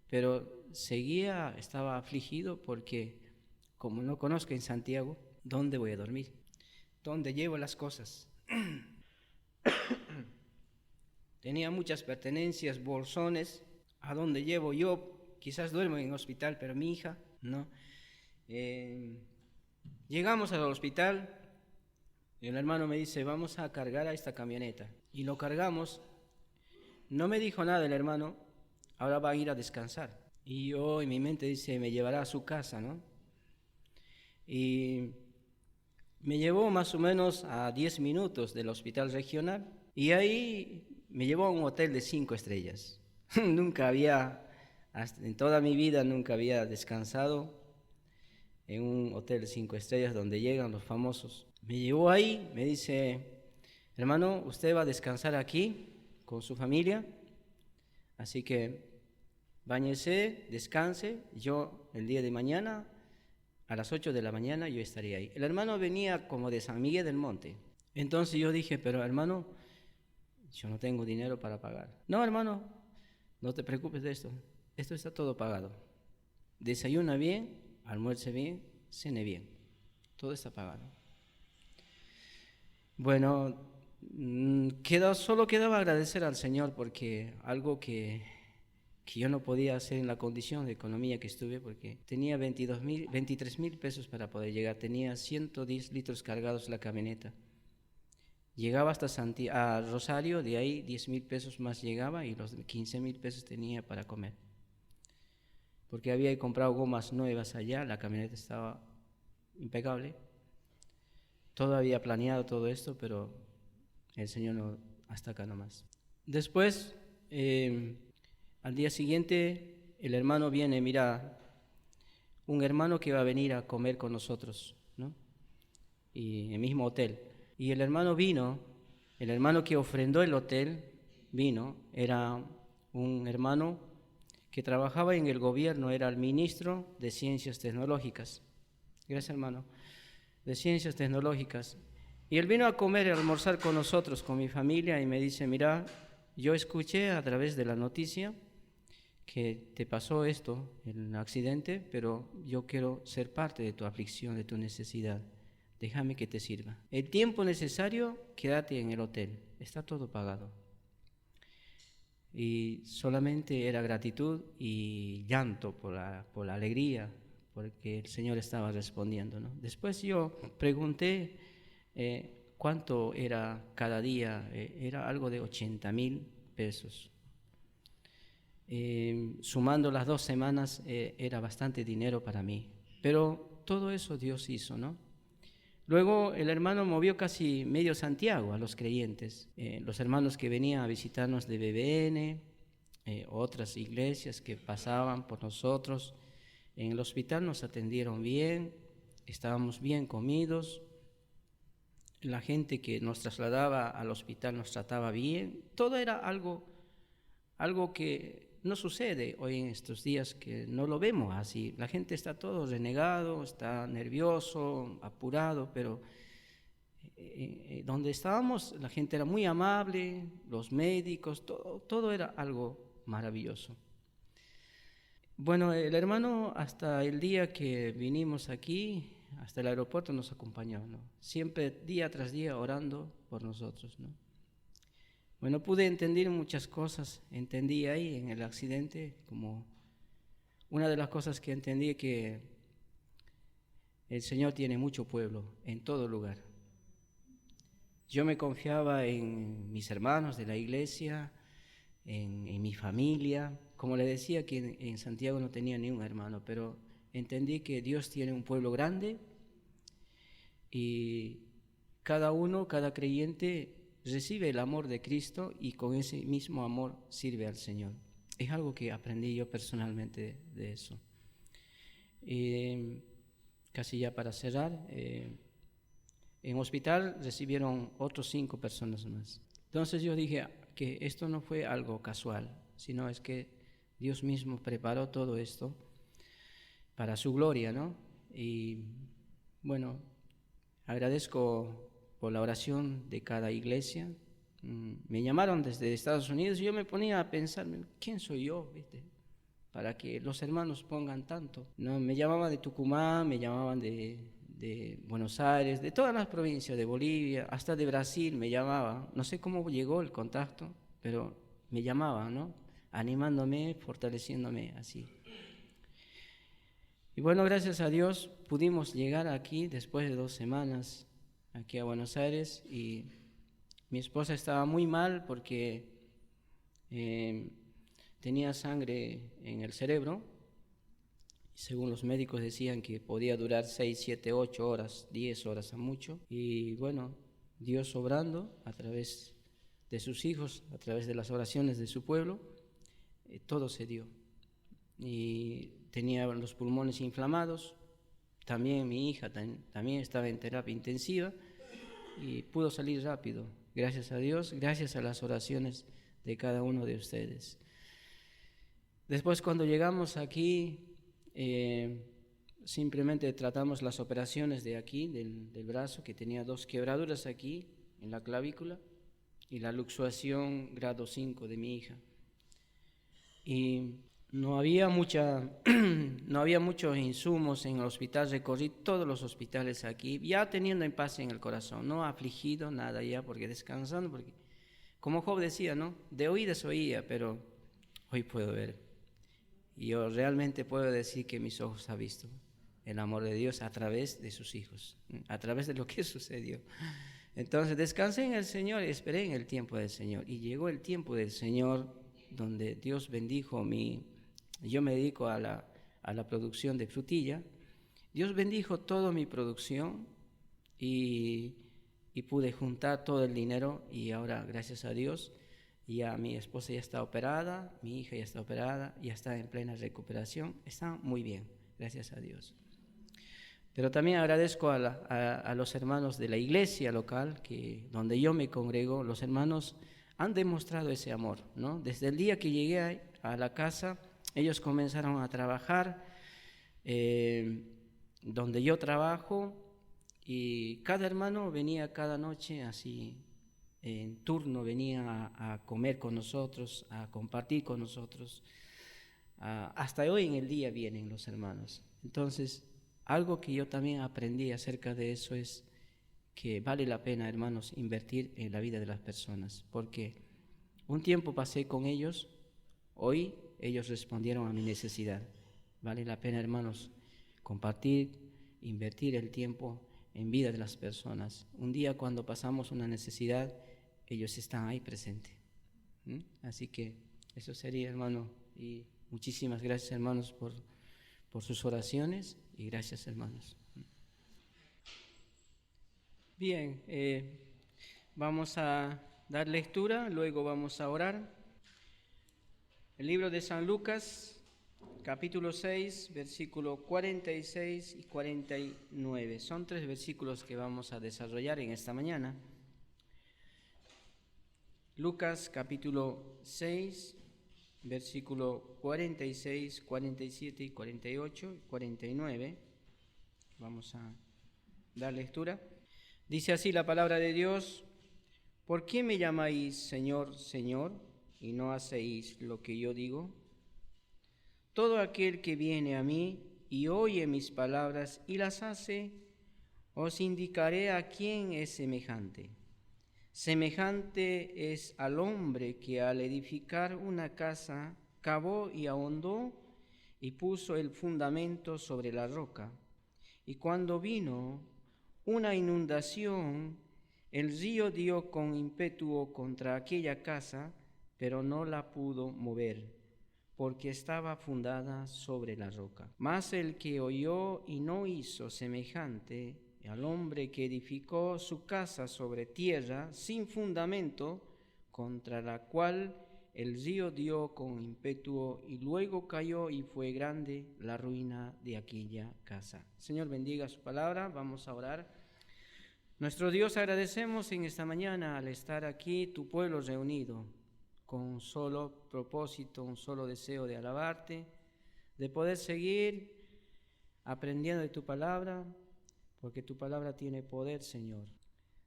pero estaba afligido porque como no conozco en Santiago, ¿dónde voy a dormir? ¿Dónde llevo las cosas? Tenía muchas pertenencias, bolsones. ¿A dónde llevo? Yo quizás duermo en el hospital, pero mi hija no. Llegamos al hospital y el hermano me dice, vamos a cargar a esta camioneta. Y lo cargamos. No me dijo nada el hermano, ahora va a ir a descansar. Y yo en mi mente dice, me llevará a su casa, ¿no? Y me llevó más o menos a 10 minutos del hospital regional y ahí me llevó a un hotel de 5 estrellas. Nunca había, en toda mi vida nunca había descansado en un hotel de 5 estrellas donde llegan los famosos. Me llevó ahí, me dice, hermano, usted va a descansar aquí con su familia, así que báñese, descanse, yo el día de mañana, a las 8 de la mañana yo estaría ahí. El hermano venía como de San Miguel del Monte. Entonces yo dije, pero hermano, yo no tengo dinero para pagar. No, hermano, no te preocupes de esto está todo pagado. Desayuna bien, almuerce bien, cene bien, todo está pagado. Bueno, solo quedaba agradecer al Señor porque algo que yo no podía hacer en la condición de economía que estuve, porque tenía 23,000 pesos para poder llegar, tenía 110 litros cargados la camioneta. Llegaba hasta a Rosario, de ahí 10,000 pesos más llegaba y los 15,000 pesos tenía para comer. Porque había comprado gomas nuevas allá, la camioneta estaba impecable. Todo había planeado todo esto, pero el Señor no, hasta acá nomás. Después, al día siguiente, el hermano viene, mira, un hermano que va a venir a comer con nosotros, ¿no? Y en el mismo hotel. Y el hermano vino, el hermano que ofrendó el hotel vino, era un hermano que trabajaba en el gobierno, era el ministro de Ciencias Tecnológicas. Gracias, hermano. De Ciencias Tecnológicas. Y él vino a comer y a almorzar con nosotros, con mi familia, y me dice, mira, yo escuché a través de la noticia que te pasó esto, el accidente, pero yo quiero ser parte de tu aflicción, de tu necesidad. Déjame que te sirva. El tiempo necesario, quédate en el hotel, está todo pagado. Y solamente era gratitud y llanto por la alegría, porque el Señor estaba respondiendo, ¿no? Después yo pregunté cuánto era cada día, era algo de 80,000 pesos. Sumando las 2 semanas era bastante dinero para mí, pero todo eso Dios hizo, ¿no? Luego el hermano movió casi medio Santiago a los creyentes, los hermanos que venían a visitarnos de BBN, otras iglesias que pasaban por nosotros. En el hospital nos atendieron bien, estábamos bien comidos, la gente que nos trasladaba al hospital nos trataba bien, todo era algo que no sucede hoy en estos días, que no lo vemos así. La gente está todo renegado, está nervioso, apurado, pero donde estábamos la gente era muy amable, los médicos, todo era algo maravilloso. Bueno, el hermano hasta el día que vinimos aquí, hasta el aeropuerto nos acompañó, ¿no? Siempre día tras día orando por nosotros, ¿no? Bueno, pude entender muchas cosas, entendí ahí en el accidente, como una de las cosas que entendí es que el Señor tiene mucho pueblo en todo lugar. Yo me confiaba en mis hermanos de la iglesia, en mi familia. Como le decía que en Santiago no tenía ni un hermano, pero entendí que Dios tiene un pueblo grande y cada creyente recibe el amor de Cristo y con ese mismo amor sirve al Señor. Es algo que aprendí yo personalmente de eso. Casi ya para cerrar, en hospital recibieron otros 5 personas más. Entonces yo dije que esto no fue algo casual, sino es que Dios mismo preparó todo esto para su gloria, ¿no? Y bueno, agradezco por la oración de cada iglesia. Me llamaron desde Estados Unidos y yo me ponía a pensar, ¿quién soy yo, viste? Para que los hermanos pongan tanto. No, me llamaban de Tucumán, me llamaban de Buenos Aires, de todas las provincias, de Bolivia, hasta de Brasil me llamaban. No sé cómo llegó el contacto, pero me llamaban, ¿no? Animándome, fortaleciéndome así. Y bueno, gracias a Dios pudimos llegar aquí después de 2 semanas, aquí a Buenos Aires, y mi esposa estaba muy mal porque tenía sangre en el cerebro. Según los médicos decían que podía durar 6, 7, 8 horas, 10 horas a mucho. Y bueno, Dios obrando a través de sus hijos, a través de las oraciones de su pueblo, todo se dio. Y tenía los pulmones inflamados, también mi hija también estaba en terapia intensiva y pudo salir rápido, gracias a Dios, gracias a las oraciones de cada uno de ustedes. Después, cuando llegamos aquí, simplemente tratamos las operaciones de aquí, del brazo, que tenía 2 quebraduras aquí en la clavícula y la luxación grado 5 de mi hija. Y no había muchos insumos en el hospital. Recorrí todos los hospitales aquí, ya teniendo en paz en el corazón, no afligido, nada ya, porque descansando, porque como Job decía, ¿no? De oídas oía, pero hoy puedo ver. Y yo realmente puedo decir que mis ojos han visto el amor de Dios a través de sus hijos, a través de lo que sucedió. Entonces descansé en el Señor, esperé en el tiempo del Señor, y llegó el tiempo del Señor donde Dios bendijo yo me dedico a la producción de frutilla. Dios bendijo toda mi producción y pude juntar todo el dinero, y ahora, gracias a Dios, ya mi esposa ya está operada, mi hija ya está operada, ya está en plena recuperación, está muy bien, gracias a Dios. Pero también agradezco a los hermanos de la iglesia local, donde yo me congrego. Los hermanos han demostrado ese amor, ¿no? Desde el día que llegué a la casa, ellos comenzaron a trabajar donde yo trabajo, y cada hermano venía cada noche así, en turno, venía a comer con nosotros, a compartir con nosotros. Hasta hoy en el día vienen los hermanos. Entonces, algo que yo también aprendí acerca de eso es que vale la pena, hermanos, invertir en la vida de las personas, porque un tiempo pasé con ellos, hoy ellos respondieron a mi necesidad. Vale la pena, hermanos, compartir, invertir el tiempo en vida de las personas. Un día, cuando pasamos una necesidad, ellos están ahí presentes. Así que eso sería, hermano, y muchísimas gracias, hermanos, por sus oraciones, y gracias, hermanos. Bien, vamos a dar lectura, luego vamos a orar. El libro de San Lucas, capítulo 6, versículo 46 y 49. Son 3 versículos que vamos a desarrollar en esta mañana. Lucas, capítulo 6, versículo 46, 47 y 48 y 49. Vamos a dar lectura. Dice así la palabra de Dios: ¿Por qué me llamáis Señor, Señor, y no hacéis lo que yo digo? Todo aquel que viene a mí y oye mis palabras y las hace, os indicaré a quién es semejante. Semejante es al hombre que al edificar una casa cavó y ahondó y puso el fundamento sobre la roca. Y cuando vino una inundación, el río dio con ímpetu contra aquella casa, pero no la pudo mover, porque estaba fundada sobre la roca. Mas el que oyó y no hizo, semejante al hombre que edificó su casa sobre tierra sin fundamento, contra la cual el río dio con ímpetu y luego cayó, y fue grande la ruina de aquella casa. Señor, bendiga su palabra. Vamos a orar. Nuestro Dios, agradecemos en esta mañana al estar aquí, tu pueblo reunido, con un solo propósito, un solo deseo de alabarte, de poder seguir aprendiendo de tu palabra, porque tu palabra tiene poder, Señor.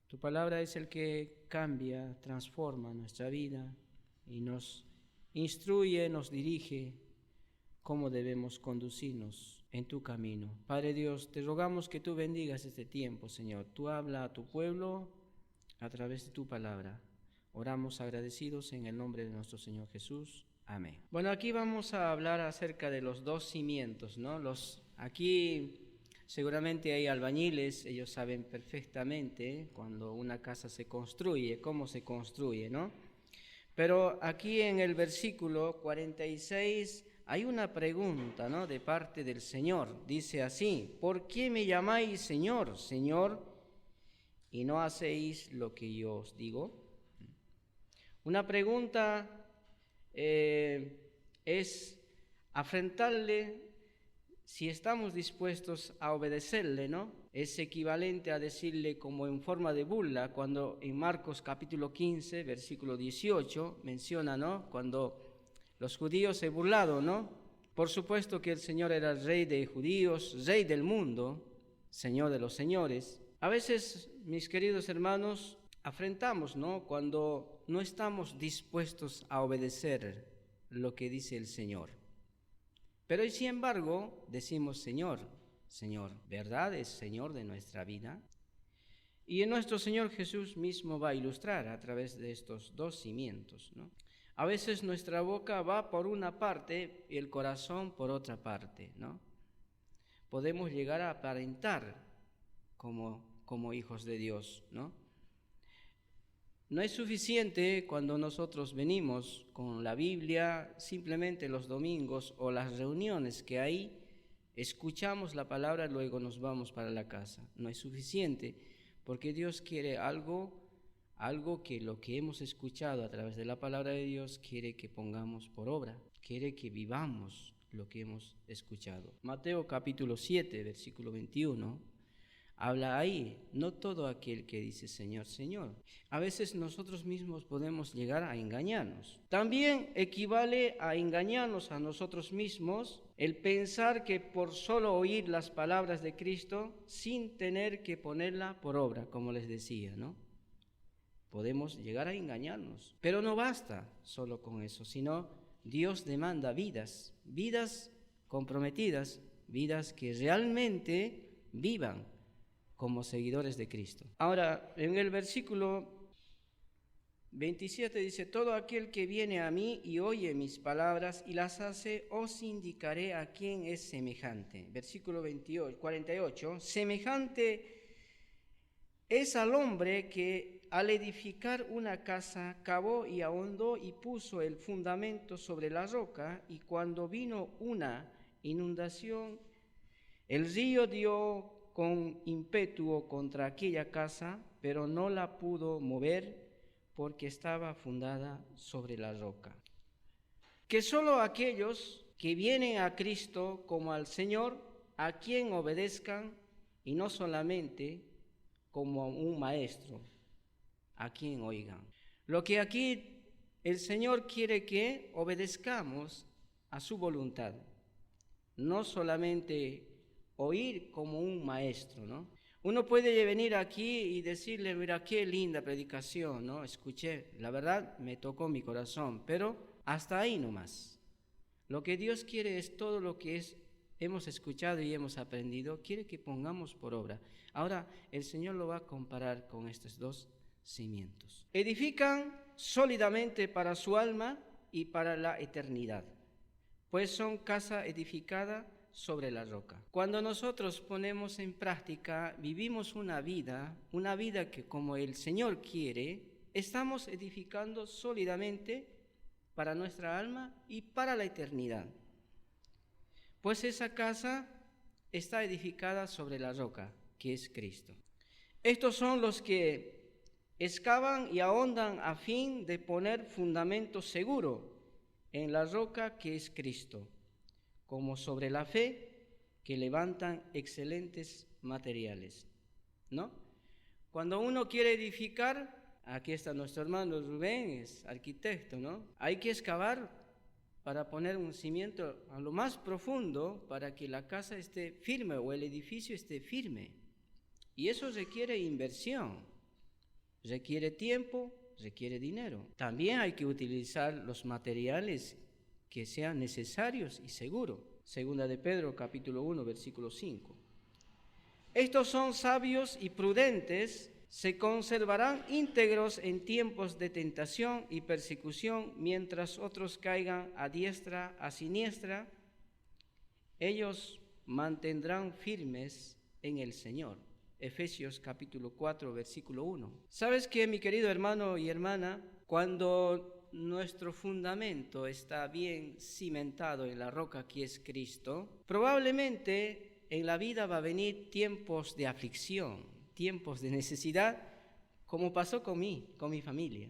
Tu palabra es el que cambia, transforma nuestra vida y nos instruye, nos dirige cómo debemos conducirnos en tu camino. Padre Dios, te rogamos que tú bendigas este tiempo, Señor. Tú habla a tu pueblo a través de tu palabra. Oramos agradecidos en el nombre de nuestro Señor Jesús. Amén. Bueno, aquí vamos a hablar acerca de los 2 cimientos, ¿no? Aquí seguramente hay albañiles, ellos saben perfectamente cuando una casa se construye, cómo se construye, ¿no? Pero aquí en el versículo 46 hay una pregunta, ¿no?, de parte del Señor. Dice así: ¿por qué me llamáis Señor, Señor, y no hacéis lo que yo os digo? Una pregunta es afrentarle si estamos dispuestos a obedecerle, ¿no? Es equivalente a decirle como en forma de burla, cuando en Marcos capítulo 15, versículo 18, menciona, ¿no?, cuando los judíos se burlaron, ¿no? Por supuesto que el Señor era el Rey de judíos, Rey del mundo, Señor de los señores. A veces, mis queridos hermanos, afrentamos, ¿no?, cuando no estamos dispuestos a obedecer lo que dice el Señor. Pero sin embargo, decimos: Señor, Señor, ¿verdad es Señor de nuestra vida? Y nuestro Señor Jesús mismo va a ilustrar a través de estos dos cimientos, ¿no? A veces nuestra boca va por una parte y el corazón por otra parte, ¿no? Podemos llegar a aparentar como hijos de Dios, ¿no? No es suficiente cuando nosotros venimos con la Biblia simplemente los domingos o las reuniones que hay, escuchamos la palabra y luego nos vamos para la casa. No es suficiente, porque Dios quiere algo que lo que hemos escuchado a través de la palabra de Dios quiere que pongamos por obra, quiere que vivamos lo que hemos escuchado. Mateo capítulo 7, versículo 21. Habla ahí: no todo aquel que dice Señor, Señor. A veces nosotros mismos podemos llegar a engañarnos. También equivale a engañarnos a nosotros mismos el pensar que por solo oír las palabras de Cristo sin tener que ponerla por obra, como les decía, ¿no? Podemos llegar a engañarnos. Pero no basta solo con eso, sino Dios demanda vidas comprometidas, vidas que realmente vivan como seguidores de Cristo. Ahora, en el versículo 27 dice: todo aquel que viene a mí y oye mis palabras y las hace, os indicaré a quién es semejante. Versículo 48, semejante es al hombre que al edificar una casa cavó y ahondó y puso el fundamento sobre la roca, y cuando vino una inundación, el río dio con ímpetu contra aquella casa, pero no la pudo mover porque estaba fundada sobre la roca. Que solo aquellos que vienen a Cristo como al Señor, a quien obedezcan, y no solamente como a un maestro, a quien oigan. Lo que aquí el Señor quiere que obedezcamos a su voluntad, no solamente oír como un maestro, ¿no? Uno puede venir aquí y decirle: mira, qué linda predicación, ¿no? Escuché, la verdad me tocó mi corazón, pero hasta ahí nomás. Lo que Dios quiere es todo lo que hemos escuchado y hemos aprendido, quiere que pongamos por obra. Ahora el Señor lo va a comparar con estos dos cimientos. Edifican sólidamente para su alma y para la eternidad, pues son casa edificada sobre la roca. Cuando nosotros ponemos en práctica, vivimos una vida que como el Señor quiere, estamos edificando sólidamente para nuestra alma y para la eternidad. Pues esa casa está edificada sobre la roca, que es Cristo. Estos son los que excavan y ahondan a fin de poner fundamento seguro en la roca que es Cristo, como sobre la fe, que levantan excelentes materiales, ¿no? Cuando uno quiere edificar, aquí está nuestro hermano Rubén, es arquitecto, ¿no? Hay que excavar para poner un cimiento a lo más profundo para que la casa esté firme o el edificio esté firme. Y eso requiere inversión, requiere tiempo, requiere dinero. También hay que utilizar los materiales que sean necesarios y seguros. Segunda de Pedro, capítulo 1, versículo 5. Estos son sabios y prudentes, se conservarán íntegros en tiempos de tentación y persecución, mientras otros caigan a diestra, a siniestra. Ellos mantendrán firmes en el Señor. Efesios capítulo 4, versículo 1. ¿Sabes qué, mi querido hermano y hermana? Cuando nuestro fundamento está bien cimentado en la roca que es Cristo, probablemente en la vida va a venir tiempos de aflicción, tiempos de necesidad, como pasó con mi familia.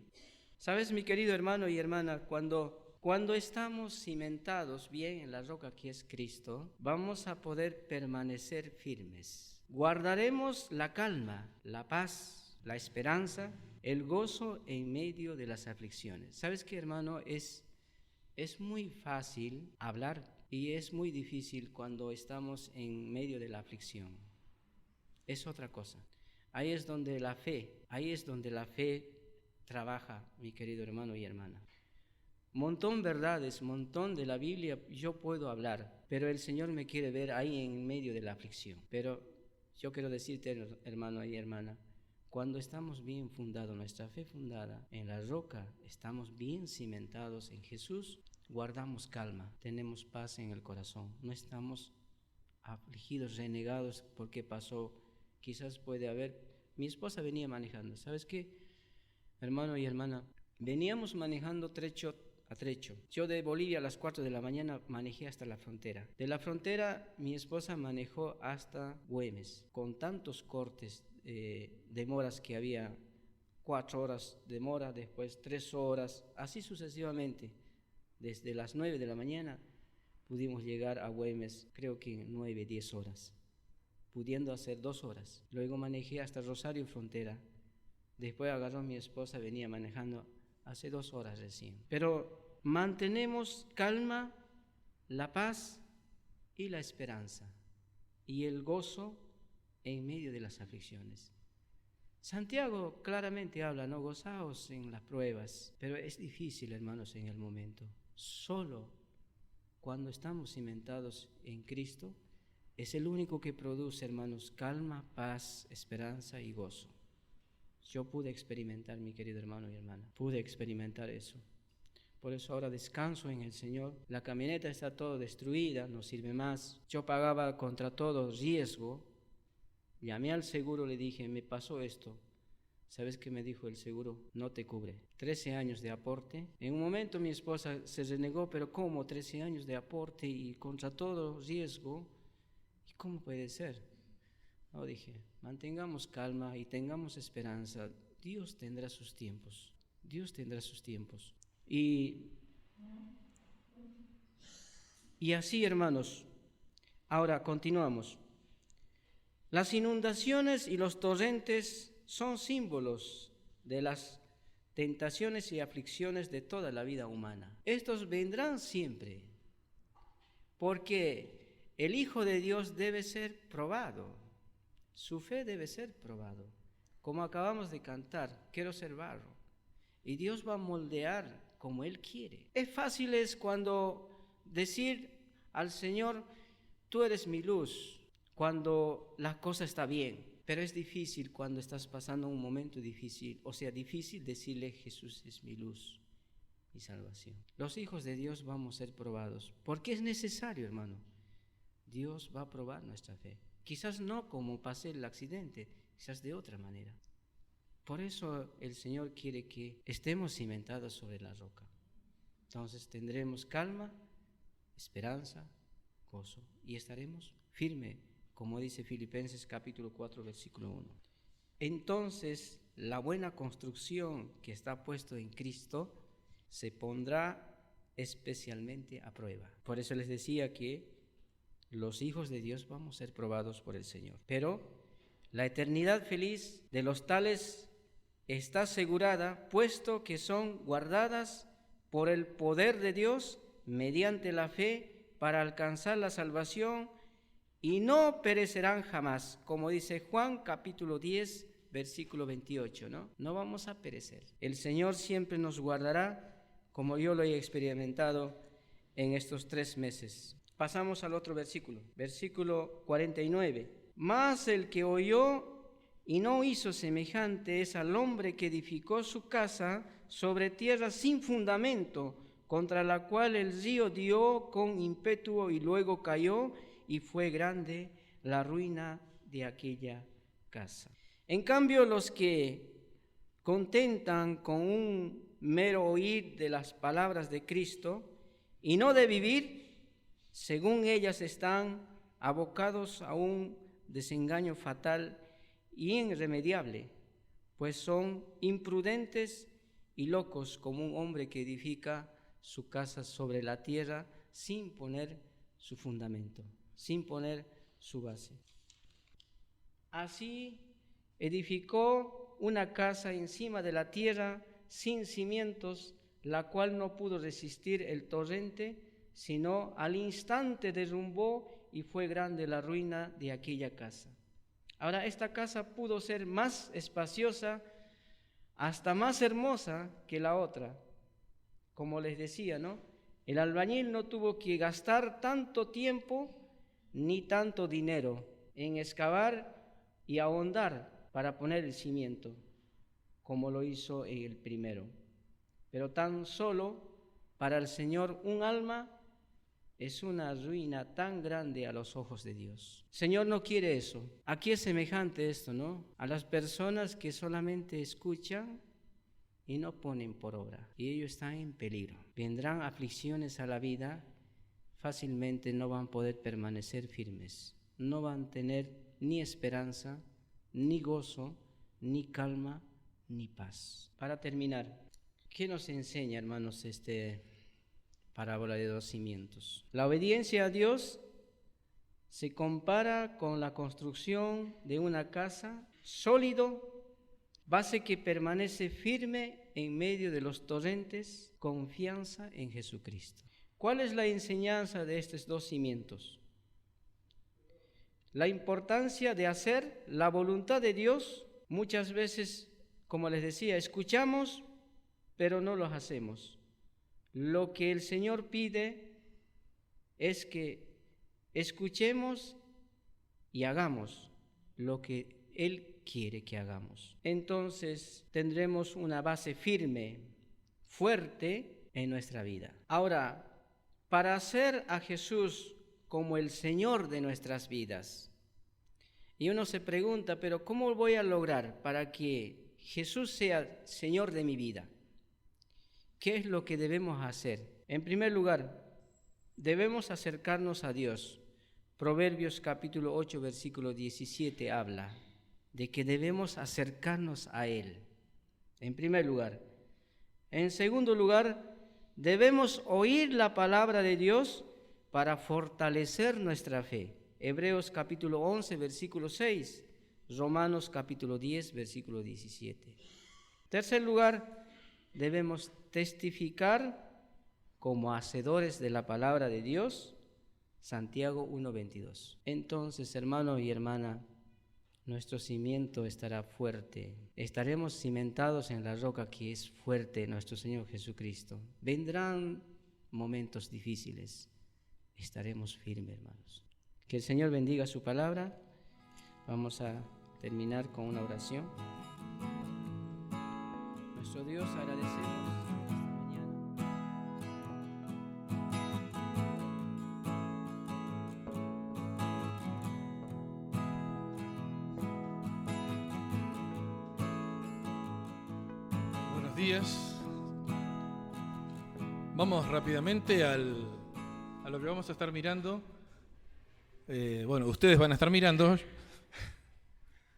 ¿Sabes, mi querido hermano y hermana? Cuando estamos cimentados bien en la roca que es Cristo, vamos a poder permanecer firmes. Guardaremos la calma, la paz, la esperanza, el gozo en medio de las aflicciones. ¿Sabes qué, hermano? Es muy fácil hablar y es muy difícil cuando estamos en medio de la aflicción. Es otra cosa. Ahí es donde la fe trabaja, mi querido hermano y hermana. Montón verdades, montón de la Biblia yo puedo hablar, pero el Señor me quiere ver ahí en medio de la aflicción. Pero yo quiero decirte, hermano y hermana, cuando estamos bien fundados, nuestra fe fundada en la roca, estamos bien cimentados en Jesús, guardamos calma, tenemos paz en el corazón, no estamos afligidos, renegados porque pasó. Quizás puede haber, mi esposa venía manejando, ¿sabes qué, hermano y hermana? Veníamos manejando trecho a trecho. Yo de Bolivia a las 4 de la mañana manejé hasta la frontera. De la frontera mi esposa manejó hasta Güemes, con tantos cortes, demoras que había, 4 horas de demora, después 3 horas, así sucesivamente. Desde las 9 de la mañana pudimos llegar a Güemes, creo que 9, 10 horas, pudiendo hacer 2 horas. Luego manejé hasta Rosario Frontera. Después agarró mi esposa, venía manejando hace 2 horas recién. Pero mantenemos calma, la paz y la esperanza y el gozo en medio de las aflicciones. Santiago claramente habla, no gozaos en las pruebas, pero es difícil, hermanos, en el momento. Solo cuando estamos cimentados en Cristo es el único que produce, hermanos, calma, paz, esperanza y gozo. Yo pude experimentar, mi querido hermano y hermana, pude experimentar eso. Por eso ahora descanso en el Señor. La camioneta está todo destruida, no sirve más. Yo pagaba contra todo riesgo. Llamé al seguro, le dije, me pasó esto. ¿Sabes qué me dijo el seguro? No te cubre. 13 años de aporte. En un momento mi esposa se renegó, pero ¿cómo? 13 años de aporte y contra todo riesgo. ¿Y cómo puede ser? No, dije, mantengamos calma y tengamos esperanza. Dios tendrá sus tiempos. Dios tendrá sus tiempos. Y así, hermanos, ahora continuamos. Las inundaciones y los torrentes son símbolos de las tentaciones y aflicciones de toda la vida humana. Estos vendrán siempre, porque el Hijo de Dios debe ser probado. Su fe debe ser probado. Como acabamos de cantar, quiero ser barro. Y Dios va a moldear como Él quiere. Es fácil cuando decir al Señor, tú eres mi luz, cuando la cosa está bien. Pero es difícil cuando estás pasando un momento difícil. O sea, difícil decirle, Jesús es mi luz, mi salvación. Los hijos de Dios vamos a ser probados. Porque es necesario, hermano. Dios va a probar nuestra fe. Quizás no como pasé el accidente, quizás de otra manera. Por eso el Señor quiere que estemos cimentados sobre la roca. Entonces tendremos calma, esperanza, gozo y estaremos firmes, como dice Filipenses capítulo 4, versículo 1. Entonces la buena construcción que está puesto en Cristo se pondrá especialmente a prueba. Por eso les decía que los hijos de Dios vamos a ser probados por el Señor. Pero la eternidad feliz de los tales está asegurada, puesto que son guardadas por el poder de Dios mediante la fe para alcanzar la salvación y no perecerán jamás, como dice Juan capítulo 10, versículo 28, ¿no? No vamos a perecer. El Señor siempre nos guardará, como yo lo he experimentado en estos 3 meses. Pasamos al otro versículo, versículo 49. Mas el que oyó y no hizo semejante es al hombre que edificó su casa sobre tierra sin fundamento, contra la cual el río dio con ímpetu y luego cayó, y fue grande la ruina de aquella casa. En cambio, los que contentan con un mero oír de las palabras de Cristo y no de vivir, según ellas están abocados a un desengaño fatal y irremediable, pues son imprudentes y locos como un hombre que edifica su casa sobre la tierra sin poner su fundamento, sin poner su base. Así edificó una casa encima de la tierra sin cimientos, la cual no pudo resistir el torrente, sino al instante derrumbó y fue grande la ruina de aquella casa. Ahora, esta casa pudo ser más espaciosa, hasta más hermosa que la otra. Como les decía, ¿no? El albañil no tuvo que gastar tanto tiempo ni tanto dinero en excavar y ahondar para poner el cimiento, como lo hizo el primero. Pero tan solo para el Señor un alma es una ruina tan grande a los ojos de Dios. El Señor no quiere eso. Aquí es semejante esto, ¿no? A las personas que solamente escuchan y no ponen por obra, y ellos están en peligro. Vendrán aflicciones a la vida, fácilmente no van a poder permanecer firmes, no van a tener ni esperanza, ni gozo, ni calma, ni paz. Para terminar, ¿qué nos enseña, hermanos, parábola de 2 cimientos? La obediencia a Dios se compara con la construcción de una casa sólido, base que permanece firme en medio de los torrentes, confianza en Jesucristo. ¿Cuál es la enseñanza de estos 2 cimientos? La importancia de hacer la voluntad de Dios. Muchas veces, como les decía, escuchamos, pero no lo hacemos. Lo que el Señor pide es que escuchemos y hagamos lo que Él quiere que hagamos. Entonces tendremos una base firme, fuerte en nuestra vida. Ahora, para hacer a Jesús como el Señor de nuestras vidas, y uno se pregunta, pero ¿cómo voy a lograr para que Jesús sea Señor de mi vida? ¿Qué es lo que debemos hacer? En primer lugar, debemos acercarnos a Dios. Proverbios capítulo 8, versículo 17 habla de que debemos acercarnos a Él, en primer lugar. En segundo lugar, debemos oír la palabra de Dios para fortalecer nuestra fe. Hebreos capítulo 11, versículo 6, Romanos capítulo 10, versículo 17. Tercer lugar, debemos testificar como hacedores de la palabra de Dios, Santiago 1:22. Entonces, hermano y hermana, nuestro cimiento estará fuerte. Estaremos cimentados en la roca que es fuerte, nuestro Señor Jesucristo. Vendrán momentos difíciles. Estaremos firmes, hermanos. Que el Señor bendiga su palabra. Vamos a terminar con una oración. Nuestro Dios, agradecemos esta mañana. Buenos días. Vamos rápidamente a lo que vamos a estar mirando. Ustedes van a estar mirando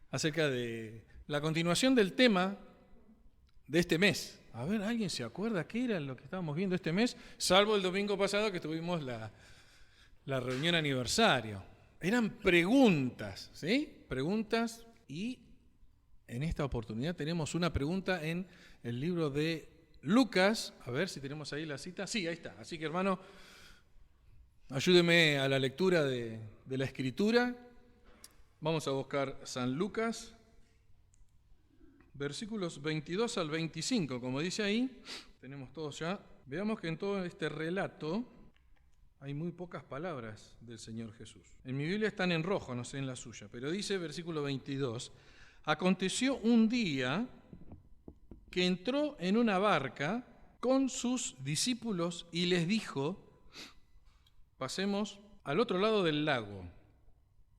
acerca de la continuación del tema de este mes. A ver, ¿alguien se acuerda qué era lo que estábamos viendo este mes? Salvo el domingo pasado que tuvimos la reunión aniversario. Eran preguntas, ¿sí? Preguntas, y en esta oportunidad tenemos una pregunta en el libro de Lucas. A ver si tenemos ahí la cita. Sí, ahí está. Así que, hermano, ayúdeme a la lectura de la Escritura. Vamos a buscar San Lucas, versículos 22 al 25, como dice ahí. Tenemos todos ya. Veamos que en todo este relato hay muy pocas palabras del Señor Jesús. En mi Biblia están en rojo, no sé en la suya, pero dice, versículo 22, aconteció un día que entró en una barca con sus discípulos y les dijo, pasemos al otro lado del lago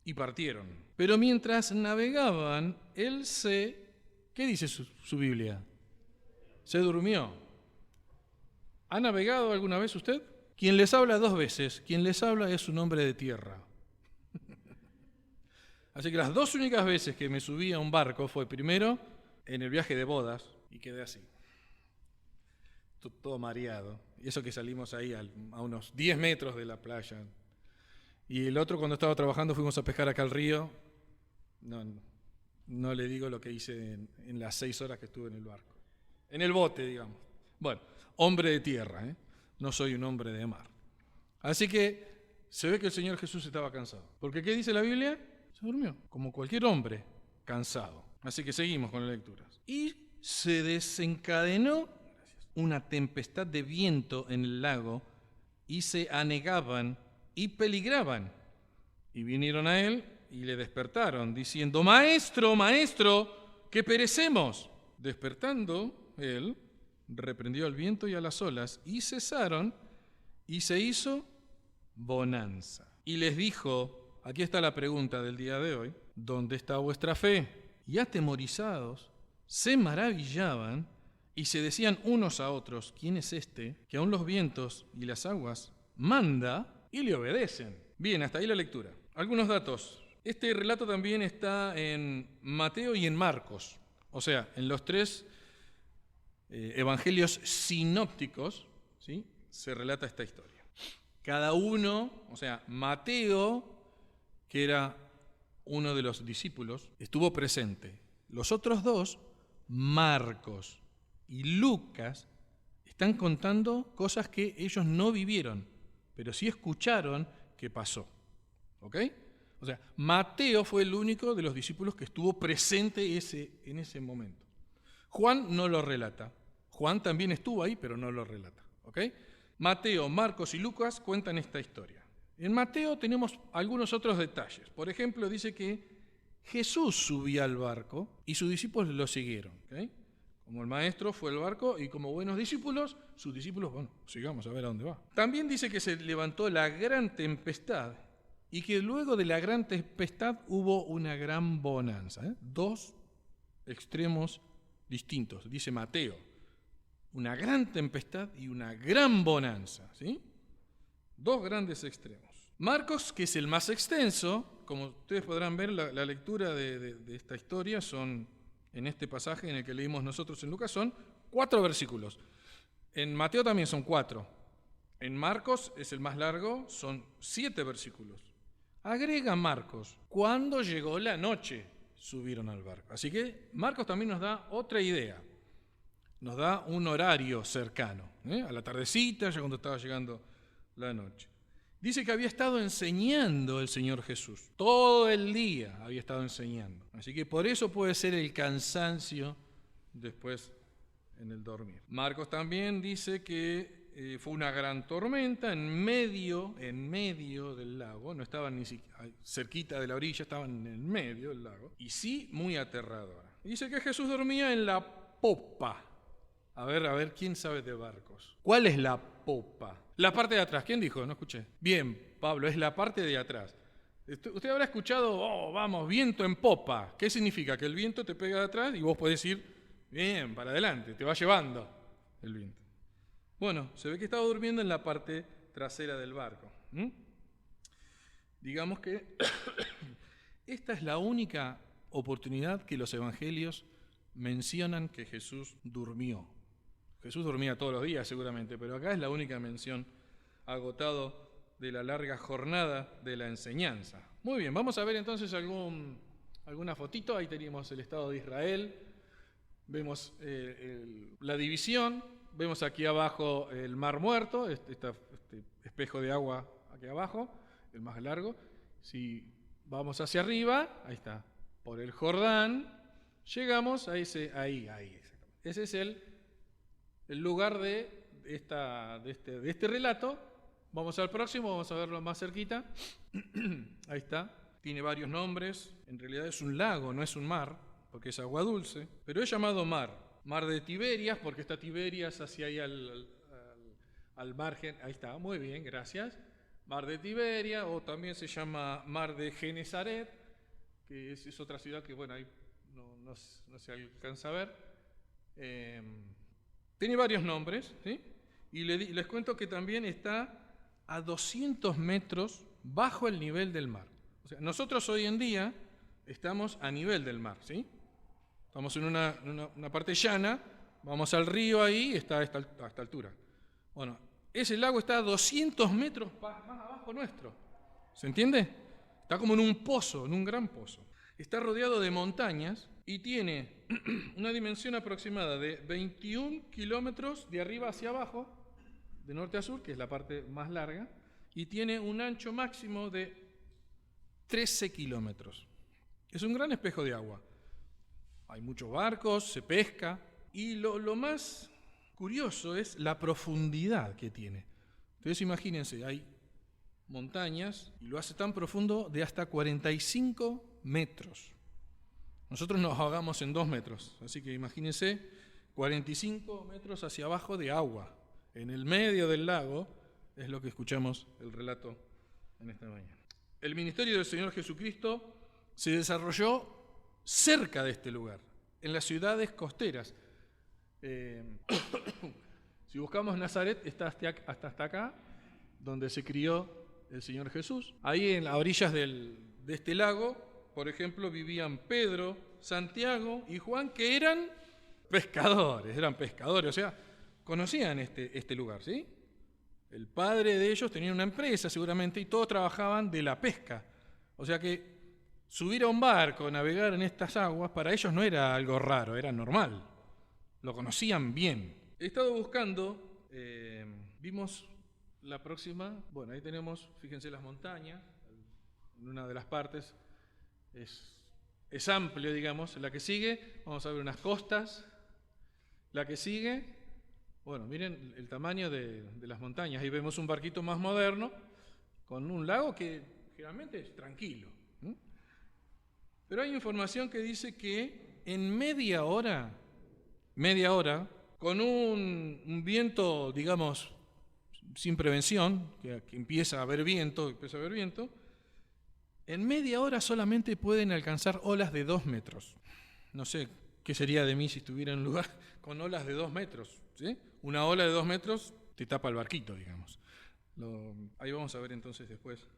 y partieron. Pero mientras navegaban, él ¿qué dice su Biblia? Se durmió. ¿Ha navegado alguna vez usted? Quien les habla 2 veces, quien les habla es un hombre de tierra. Así que las 2 únicas veces que me subí a un barco fue primero en el viaje de bodas y quedé así, todo mareado. Y eso que salimos ahí a unos 10 metros de la playa. Y el otro, cuando estaba trabajando, fuimos a pescar acá al río. No le digo lo que hice en las 6 horas que estuve en el barco. En el bote, digamos. Bueno, hombre de tierra, ¿eh? No soy un hombre de mar. Así que se ve que el Señor Jesús estaba cansado. Porque ¿qué dice la Biblia? Se durmió, como cualquier hombre cansado. Así que seguimos con las lecturas. Y se desencadenó una tempestad de viento en el lago y se anegaban y peligraban. Y vinieron a él y le despertaron, diciendo: Maestro, maestro, que perecemos. Despertando él, reprendió al viento y a las olas, y cesaron, y se hizo bonanza. Y les dijo, aquí está la pregunta del día de hoy: ¿dónde está vuestra fe? Y atemorizados, se maravillaban y se decían unos a otros: ¿quién es este que aun los vientos y las aguas manda y le obedecen? Bien, hasta ahí la lectura. Algunos datos. Este relato también está en Mateo y en Marcos, o sea, en los 3 evangelios sinópticos, ¿sí?, se relata esta historia. Cada uno, o sea, Mateo, que era uno de los discípulos, estuvo presente. Los otros 2, Marcos y Lucas, están contando cosas que ellos no vivieron, pero sí escucharon que pasó. ¿Ok? O sea, Mateo fue el único de los discípulos que estuvo presente en ese momento. Juan no lo relata. Juan también estuvo ahí, pero no lo relata. ¿Ok? Mateo, Marcos y Lucas cuentan esta historia. En Mateo tenemos algunos otros detalles. Por ejemplo, dice que Jesús subía al barco y sus discípulos lo siguieron. ¿Ok? Como el maestro fue al barco y como buenos discípulos, sus discípulos, bueno, sigamos a ver a dónde va. También dice que se levantó la gran tempestad y que luego de la gran tempestad hubo una gran bonanza. 2 extremos distintos, dice Mateo. Una gran tempestad y una gran bonanza, ¿sí? 2 grandes extremos. Marcos, que es el más extenso, como ustedes podrán ver, la lectura de esta historia son, en este pasaje en el que leímos nosotros en Lucas, son 4 versículos. En Mateo también son 4. En Marcos es el más largo, son 7 versículos. Agrega Marcos: cuando llegó la noche, subieron al barco. Así que Marcos también nos da otra idea. Nos da un horario cercano, a la tardecita, ya cuando estaba llegando la noche. Dice que había estado enseñando el Señor Jesús. Todo el día había estado enseñando. Así que por eso puede ser el cansancio después en el dormir. Marcos también dice que fue una gran tormenta en medio del lago. No estaban ni cerquita de la orilla, estaban en medio del lago. Y sí, muy aterradora. Dice que Jesús dormía en la popa. A ver, ¿quién sabe de barcos? ¿Cuál es la popa? La parte de atrás. ¿Quién dijo? No escuché. Bien, Pablo, es la parte de atrás. Usted habrá escuchado, vamos, viento en popa. ¿Qué significa? Que el viento te pega de atrás y vos podés ir bien, para adelante, te va llevando el viento. Bueno, se ve que estaba durmiendo en la parte trasera del barco. Digamos que esta es la única oportunidad que los evangelios mencionan que Jesús durmió. Jesús dormía todos los días seguramente, pero acá es la única mención, agotado de la larga jornada de la enseñanza. Muy bien, vamos a ver entonces alguna fotito. Ahí teníamos el Estado de Israel, vemos la división, vemos aquí abajo el Mar Muerto, este espejo de agua aquí abajo, el más largo. Si vamos hacia arriba, ahí está, por el Jordán, llegamos a ahí. Ese es el lugar de este relato. Vamos al próximo, vamos a verlo más cerquita. Ahí está, tiene varios nombres. En realidad es un lago, no es un mar, porque es agua dulce, pero es llamado mar de Tiberias, porque está Tiberias hacia ahí al margen. Ahí está, muy bien, gracias. Mar de Tiberia, o también se llama Mar de Genesaret, que es otra ciudad que, bueno, ahí no se alcanza a ver. Tiene varios nombres, ¿sí? Y les cuento que también está a 200 metros bajo el nivel del mar. O sea, nosotros hoy en día estamos a nivel del mar, ¿sí? Estamos en una parte llana, vamos al río ahí, está a esta altura. Bueno, ese lago está a 200 metros más abajo nuestro. ¿Se entiende? Está como en un pozo, en un gran pozo. Está rodeado de montañas y tiene una dimensión aproximada de 21 kilómetros de arriba hacia abajo, de norte a sur, que es la parte más larga, y tiene un ancho máximo de 13 kilómetros. Es un gran espejo de agua. Hay muchos barcos, se pesca, y lo más curioso es la profundidad que tiene. Entonces imagínense, hay montañas y lo hace tan profundo de hasta 45 metros. Nosotros nos ahogamos en 2 metros, así que imagínense 45 metros hacia abajo de agua. En el medio del lago es lo que escuchamos el relato en esta mañana. El ministerio del Señor Jesucristo se desarrolló cerca de este lugar, en las ciudades costeras. Si buscamos Nazaret, está hasta acá, donde se crió el Señor Jesús. Ahí en las orillas de este lago, por ejemplo, vivían Pedro, Santiago y Juan, que eran pescadores, o sea, conocían este lugar, ¿sí? El padre de ellos tenía una empresa seguramente y todos trabajaban de la pesca. O sea que subir a un barco, navegar en estas aguas, para ellos no era algo raro, era normal. Lo conocían bien. He estado buscando, vimos la próxima, bueno, ahí tenemos, fíjense las montañas, en una de las partes, es amplio, digamos. La que sigue, vamos a ver unas costas. La que sigue, bueno, miren el tamaño de las montañas. Ahí vemos un barquito más moderno, con un lago que generalmente es tranquilo. Pero hay información que dice que en media hora, con un viento, digamos, sin prevención, que empieza a haber viento, en media hora solamente pueden alcanzar olas de 2 metros. No sé qué sería de mí si estuviera en un lugar con olas de 2 metros, ¿sí? Una ola de 2 metros te tapa el barquito, digamos. Ahí vamos a ver entonces después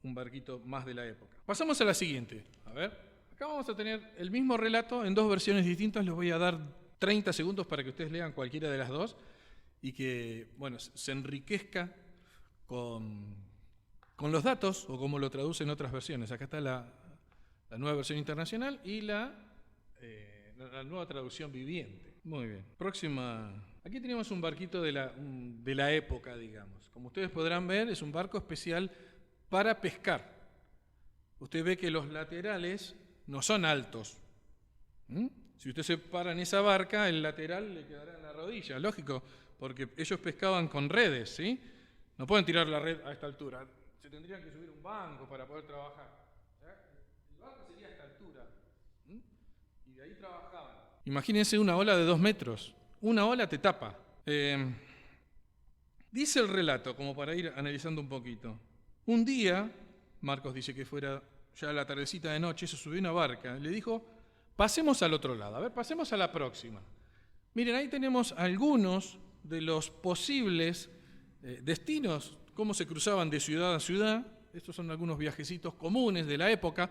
un barquito más de la época. Pasamos a la siguiente. A ver, acá vamos a tener el mismo relato en 2 versiones distintas. Les voy a dar 30 segundos para que ustedes lean cualquiera de las dos y que, bueno, se enriquezca con los datos o como lo traducen otras versiones. Acá está la nueva versión internacional y la nueva traducción viviente. Muy bien. Próxima. Aquí tenemos un barquito de la época, digamos. Como ustedes podrán ver, es un barco especial para pescar. Usted ve que los laterales no son altos. Si usted se para en esa barca, el lateral le quedará en la rodilla, lógico, porque ellos pescaban con redes, ¿sí? No pueden tirar la red a esta altura. Se tendrían que subir un banco para poder trabajar. El barco sería a esta altura. Y de ahí trabajaban. Imagínense una ola de 2 metros. Una ola te tapa. Dice el relato, como para ir analizando un poquito. Un día, Marcos dice que fuera ya la tardecita de noche, se subió una barca. Le dijo, pasemos al otro lado. A ver, pasemos a la próxima. Miren, ahí tenemos algunos de los posibles destinos, cómo se cruzaban de ciudad a ciudad. Estos son algunos viajecitos comunes de la época.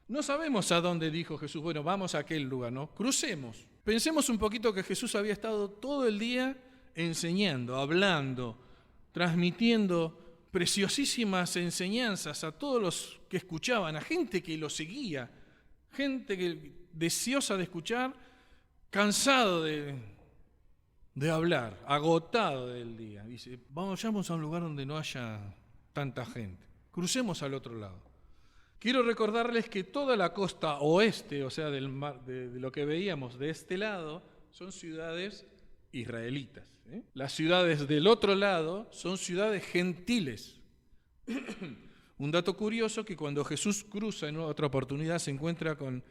No sabemos a dónde dijo Jesús, bueno, vamos a aquel lugar, ¿no? Crucemos. Pensemos un poquito que Jesús había estado todo el día enseñando, hablando, transmitiendo preciosísimas enseñanzas a todos los que escuchaban, a gente que lo seguía, gente que deseosa de escuchar, cansado de hablar, agotado del día. Dice, vayamos a un lugar donde no haya tanta gente. Crucemos al otro lado. Quiero recordarles que toda la costa oeste, o sea, del mar, de lo que veíamos de este lado, son ciudades israelitas. Las ciudades del otro lado son ciudades gentiles. Un dato curioso que cuando Jesús cruza en otra oportunidad se encuentra con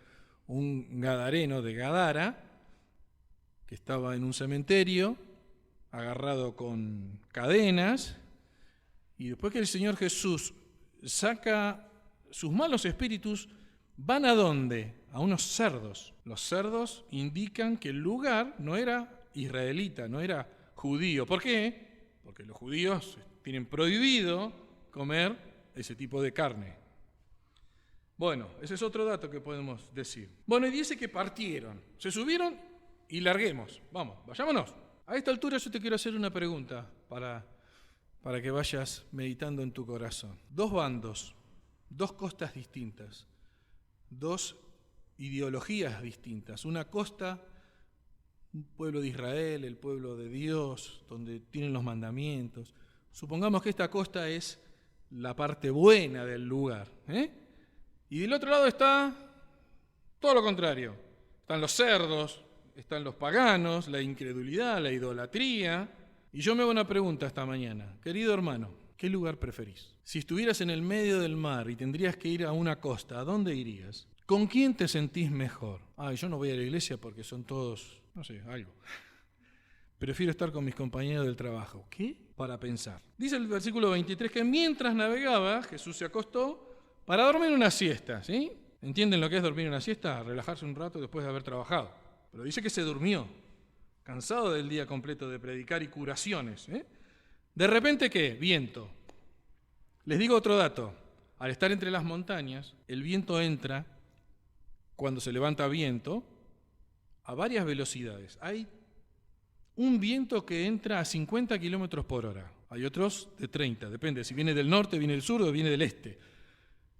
un gadareno de Gadara, que estaba en un cementerio, agarrado con cadenas, Y después que el Señor Jesús saca sus malos espíritus, ¿van a dónde? A unos cerdos. Los cerdos indican que el lugar no era israelita, no era judío. ¿Por qué? Porque los judíos tienen prohibido comer ese tipo de carne. Bueno, ese es otro dato que podemos decir. Bueno, y dice que partieron, se subieron y larguemos. Vamos, vayámonos. A esta altura yo te quiero hacer una pregunta para que vayas meditando en tu corazón. Dos bandos, dos costas distintas, dos ideologías distintas. Una costa, un pueblo de Israel, el pueblo de Dios, donde tienen los mandamientos. Supongamos que esta costa es la parte buena del lugar, Y del otro lado está todo lo contrario. Están los cerdos, están los paganos, la incredulidad, la idolatría. Y yo me hago una pregunta esta mañana. Querido hermano, ¿qué lugar preferís? Si estuvieras en el medio del mar y tendrías que ir a una costa, ¿a dónde irías? ¿Con quién te sentís mejor? Yo no voy a la iglesia porque son todos, no sé, algo. Prefiero estar con mis compañeros del trabajo. ¿Qué? Para pensar. Dice el versículo 23 que mientras navegaba, Jesús se acostó para dormir una siesta, ¿sí? ¿Entienden lo que es dormir una siesta? Relajarse un rato después de haber trabajado. Pero dice que se durmió, cansado del día completo de predicar y curaciones. De repente, ¿qué? Viento. Les digo otro dato. Al estar entre las montañas, el viento entra, cuando se levanta viento, a varias velocidades. Hay un viento que entra a 50 kilómetros por hora. Hay otros de 30, depende. Si viene del norte, viene del sur o viene del este.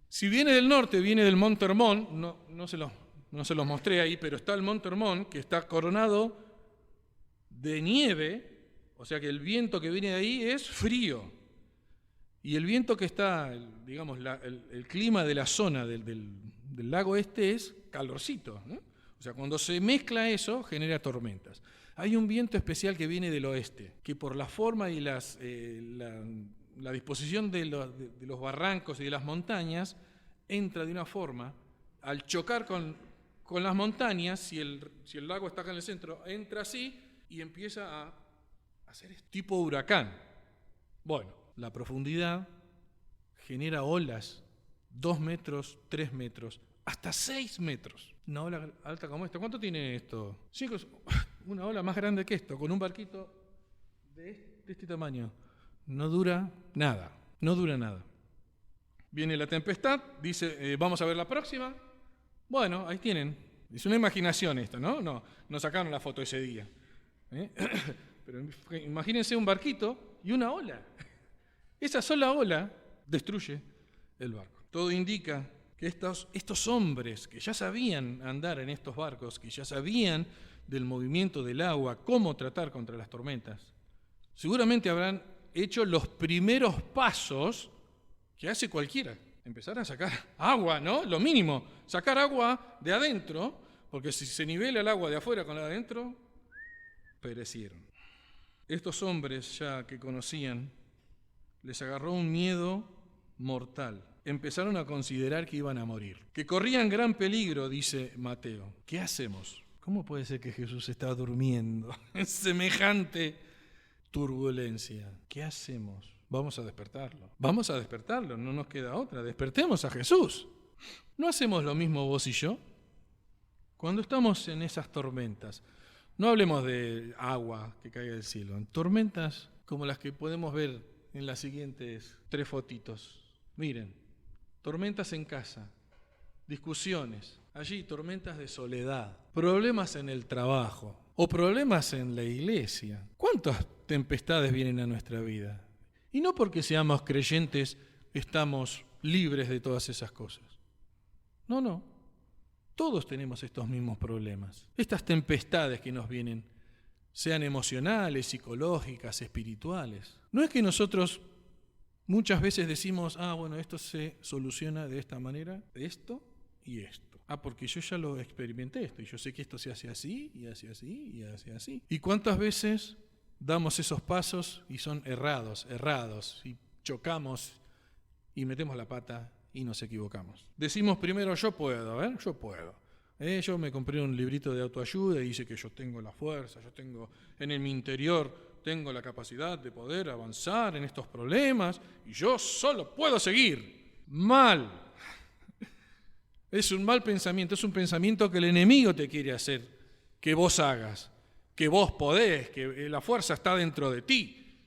Si viene del norte, viene del Monte Hermón, no se los mostré ahí, pero está el Monte Hermón, que está coronado de nieve, o sea que el viento que viene de ahí es frío. Y el viento que está, digamos, el clima de la zona del lago este es calorcito, ¿no? O sea, cuando se mezcla eso, genera tormentas. Hay un viento especial que viene del oeste, que por la forma y la disposición de los barrancos y de las montañas, entra de una forma, al chocar con las montañas, si el lago está acá en el centro, entra así y empieza a hacer tipo huracán. Bueno, la profundidad genera olas, 2 metros, 3 metros, hasta 6 metros. Una ola alta como esta. ¿Cuánto tiene esto? Una ola más grande que esto, con un barquito de este tamaño. No dura nada. Viene la tempestad, dice, vamos a ver la próxima. Bueno, ahí tienen. Es una imaginación esto, ¿no? No sacaron la foto ese día. Pero imagínense un barquito y una ola. Esa sola ola destruye el barco. Todo indica que estos hombres que ya sabían andar en estos barcos, que ya sabían del movimiento del agua, cómo tratar contra las tormentas, seguramente habrán hecho los primeros pasos que hace cualquiera. Empezar a sacar agua, ¿no? Lo mínimo, sacar agua de adentro, porque si se nivela el agua de afuera con la de adentro, perecieron. Estos hombres ya que conocían, les agarró un miedo mortal. Empezaron a considerar que iban a morir, que corrían gran peligro, dice Mateo. ¿Qué hacemos? ¿Cómo puede ser que Jesús está durmiendo en semejante turbulencia? ¿Qué hacemos? Vamos a despertarlo, no nos queda otra. Despertemos a Jesús. ¿No hacemos lo mismo vos y yo? Cuando estamos en esas tormentas, no hablemos de agua que caiga del cielo, en tormentas como las que podemos ver en las siguientes 3 fotitos. Miren, tormentas en casa, discusiones, allí tormentas de soledad, problemas en el trabajo o problemas en la iglesia. ¿Cuántas tempestades vienen a nuestra vida? Y no porque seamos creyentes estamos libres de todas esas cosas. No. Todos tenemos estos mismos problemas. Estas tempestades que nos vienen, sean emocionales, psicológicas, espirituales. No es que nosotros muchas veces decimos, bueno, esto se soluciona de esta manera, esto y esto. Porque yo ya lo experimenté esto y yo sé que esto se hace así y hace así y hace así. ¿Y cuántas veces damos esos pasos y son errados, y chocamos y metemos la pata y nos equivocamos? Decimos primero, yo puedo. Yo me compré un librito de autoayuda y dice que yo tengo la fuerza, yo tengo en mi interior tengo la capacidad de poder avanzar en estos problemas y yo solo puedo seguir. Mal. Es un mal pensamiento, es un pensamiento que el enemigo te quiere hacer que vos hagas, que vos podés, que la fuerza está dentro de ti.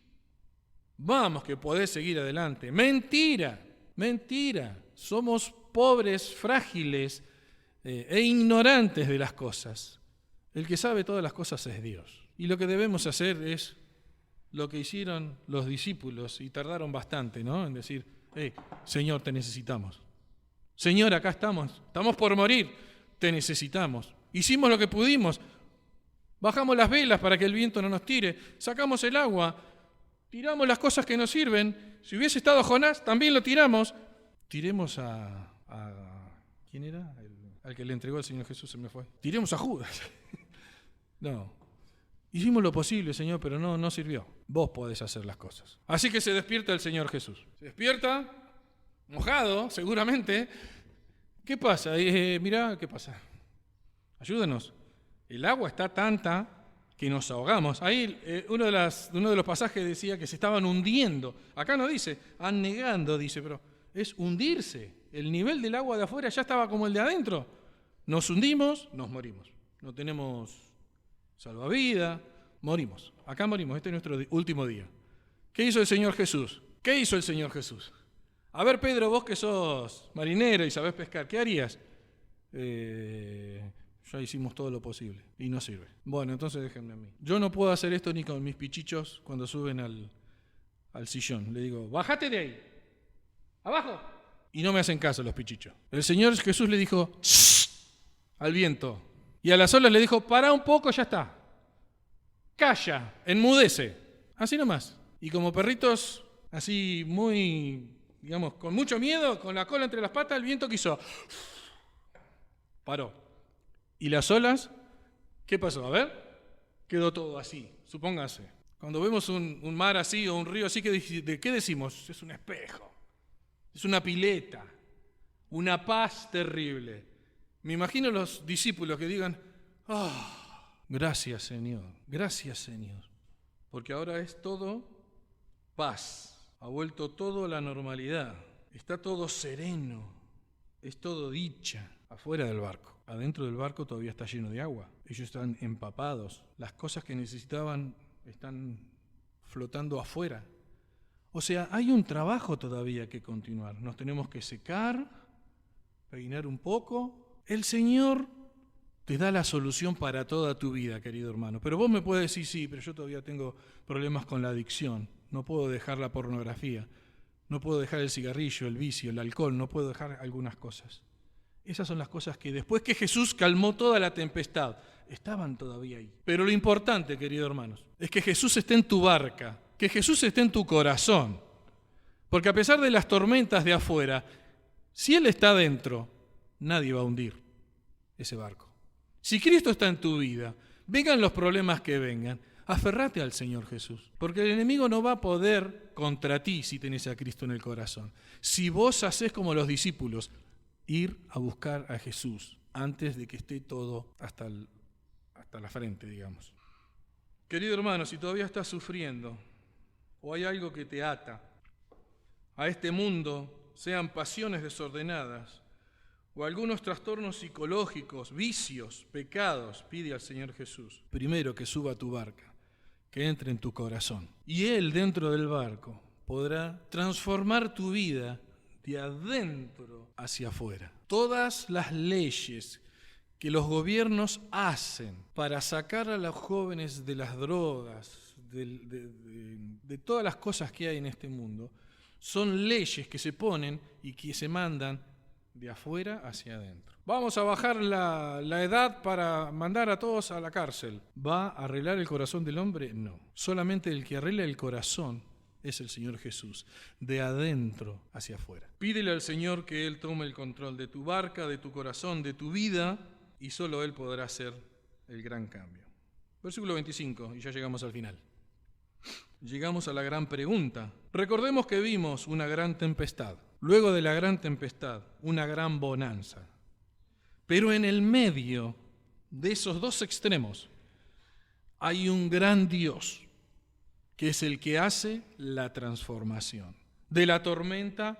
Vamos, que podés seguir adelante. Mentira, mentira. Somos pobres, frágiles e ignorantes de las cosas. El que sabe todas las cosas es Dios. Y lo que debemos hacer es lo que hicieron los discípulos, y tardaron bastante, ¿no?, en decir, Señor, te necesitamos. Señor, acá estamos por morir, te necesitamos. Hicimos lo que pudimos, bajamos las velas para que el viento no nos tire, sacamos el agua, tiramos las cosas que nos sirven. Si hubiese estado Jonás, también lo tiramos. Tiremos a ¿quién era? Al que le entregó al Señor Jesús, se me fue. Tiremos a Judas. No. Hicimos lo posible, Señor, pero no sirvió. Vos podés hacer las cosas. Así que se despierta el Señor Jesús. Se despierta, mojado, seguramente. ¿Qué pasa? Mirá, ¿qué pasa? Ayúdanos. El agua está tanta que nos ahogamos. Ahí uno de los pasajes decía que se estaban hundiendo. Acá no dice, anegando, dice, pero es hundirse. El nivel del agua de afuera ya estaba como el de adentro. Nos hundimos, nos morimos. No tenemos salvavidas, morimos. Acá morimos, este es nuestro último día. ¿Qué hizo el Señor Jesús? ¿Qué hizo el Señor Jesús? A ver, Pedro, vos que sos marinero y sabés pescar, ¿qué harías? Ya hicimos todo lo posible y no sirve. Bueno, entonces déjenme a mí. Yo no puedo hacer esto ni con mis pichichos cuando suben al sillón. Le digo, bájate de ahí, abajo. Y no me hacen caso los pichichos. El Señor Jesús le dijo, ¡shh!, al viento. Y a las olas le dijo, pará un poco, ya está. Calla, enmudece. Así nomás. Y como perritos así muy, digamos, con mucho miedo, con la cola entre las patas, el viento quiso. Paró. ¿Y las olas? ¿Qué pasó? A ver. Quedó todo así, supóngase. Cuando vemos un mar así o un río así, ¿de qué decimos? Es un espejo. Es una pileta. Una paz terrible. Me imagino los discípulos que digan, gracias Señor, porque ahora es todo paz, ha vuelto todo a la normalidad, está todo sereno, es todo dicha, afuera del barco. Adentro del barco todavía está lleno de agua, ellos están empapados, las cosas que necesitaban están flotando afuera. O sea, hay un trabajo todavía que continuar, nos tenemos que secar, peinar un poco. El Señor te da la solución para toda tu vida, querido hermano. Pero vos me puedes decir, sí, pero yo todavía tengo problemas con la adicción. No puedo dejar la pornografía. No puedo dejar el cigarrillo, el vicio, el alcohol. No puedo dejar algunas cosas. Esas son las cosas que después que Jesús calmó toda la tempestad, estaban todavía ahí. Pero lo importante, queridos hermanos, es que Jesús esté en tu barca, que Jesús esté en tu corazón. Porque a pesar de las tormentas de afuera, si Él está dentro, nadie va a hundir ese barco. Si Cristo está en tu vida, vengan los problemas que vengan, aferrate al Señor Jesús, porque el enemigo no va a poder contra ti si tenés a Cristo en el corazón. Si vos hacés como los discípulos, ir a buscar a Jesús antes de que esté todo hasta la frente, digamos. Querido hermano, si todavía estás sufriendo o hay algo que te ata a este mundo, sean pasiones desordenadas, o algunos trastornos psicológicos, vicios, pecados, pide al Señor Jesús, primero que suba a tu barca, que entre en tu corazón. Y Él dentro del barco podrá transformar tu vida de adentro hacia afuera. Todas las leyes que los gobiernos hacen para sacar a los jóvenes de las drogas, de todas las cosas que hay en este mundo, son leyes que se ponen y que se mandan de afuera hacia adentro. Vamos a bajar la edad para mandar a todos a la cárcel. ¿Va a arreglar el corazón del hombre? No. Solamente el que arregla el corazón es el Señor Jesús, de adentro hacia afuera. Pídele al Señor que Él tome el control de tu barca, de tu corazón, de tu vida, y solo Él podrá hacer el gran cambio. Versículo 25, y ya llegamos al final. Llegamos a la gran pregunta. Recordemos que vimos una gran tempestad. Luego de la gran tempestad, una gran bonanza. Pero en el medio de esos dos extremos hay un gran Dios que es el que hace la transformación, de la tormenta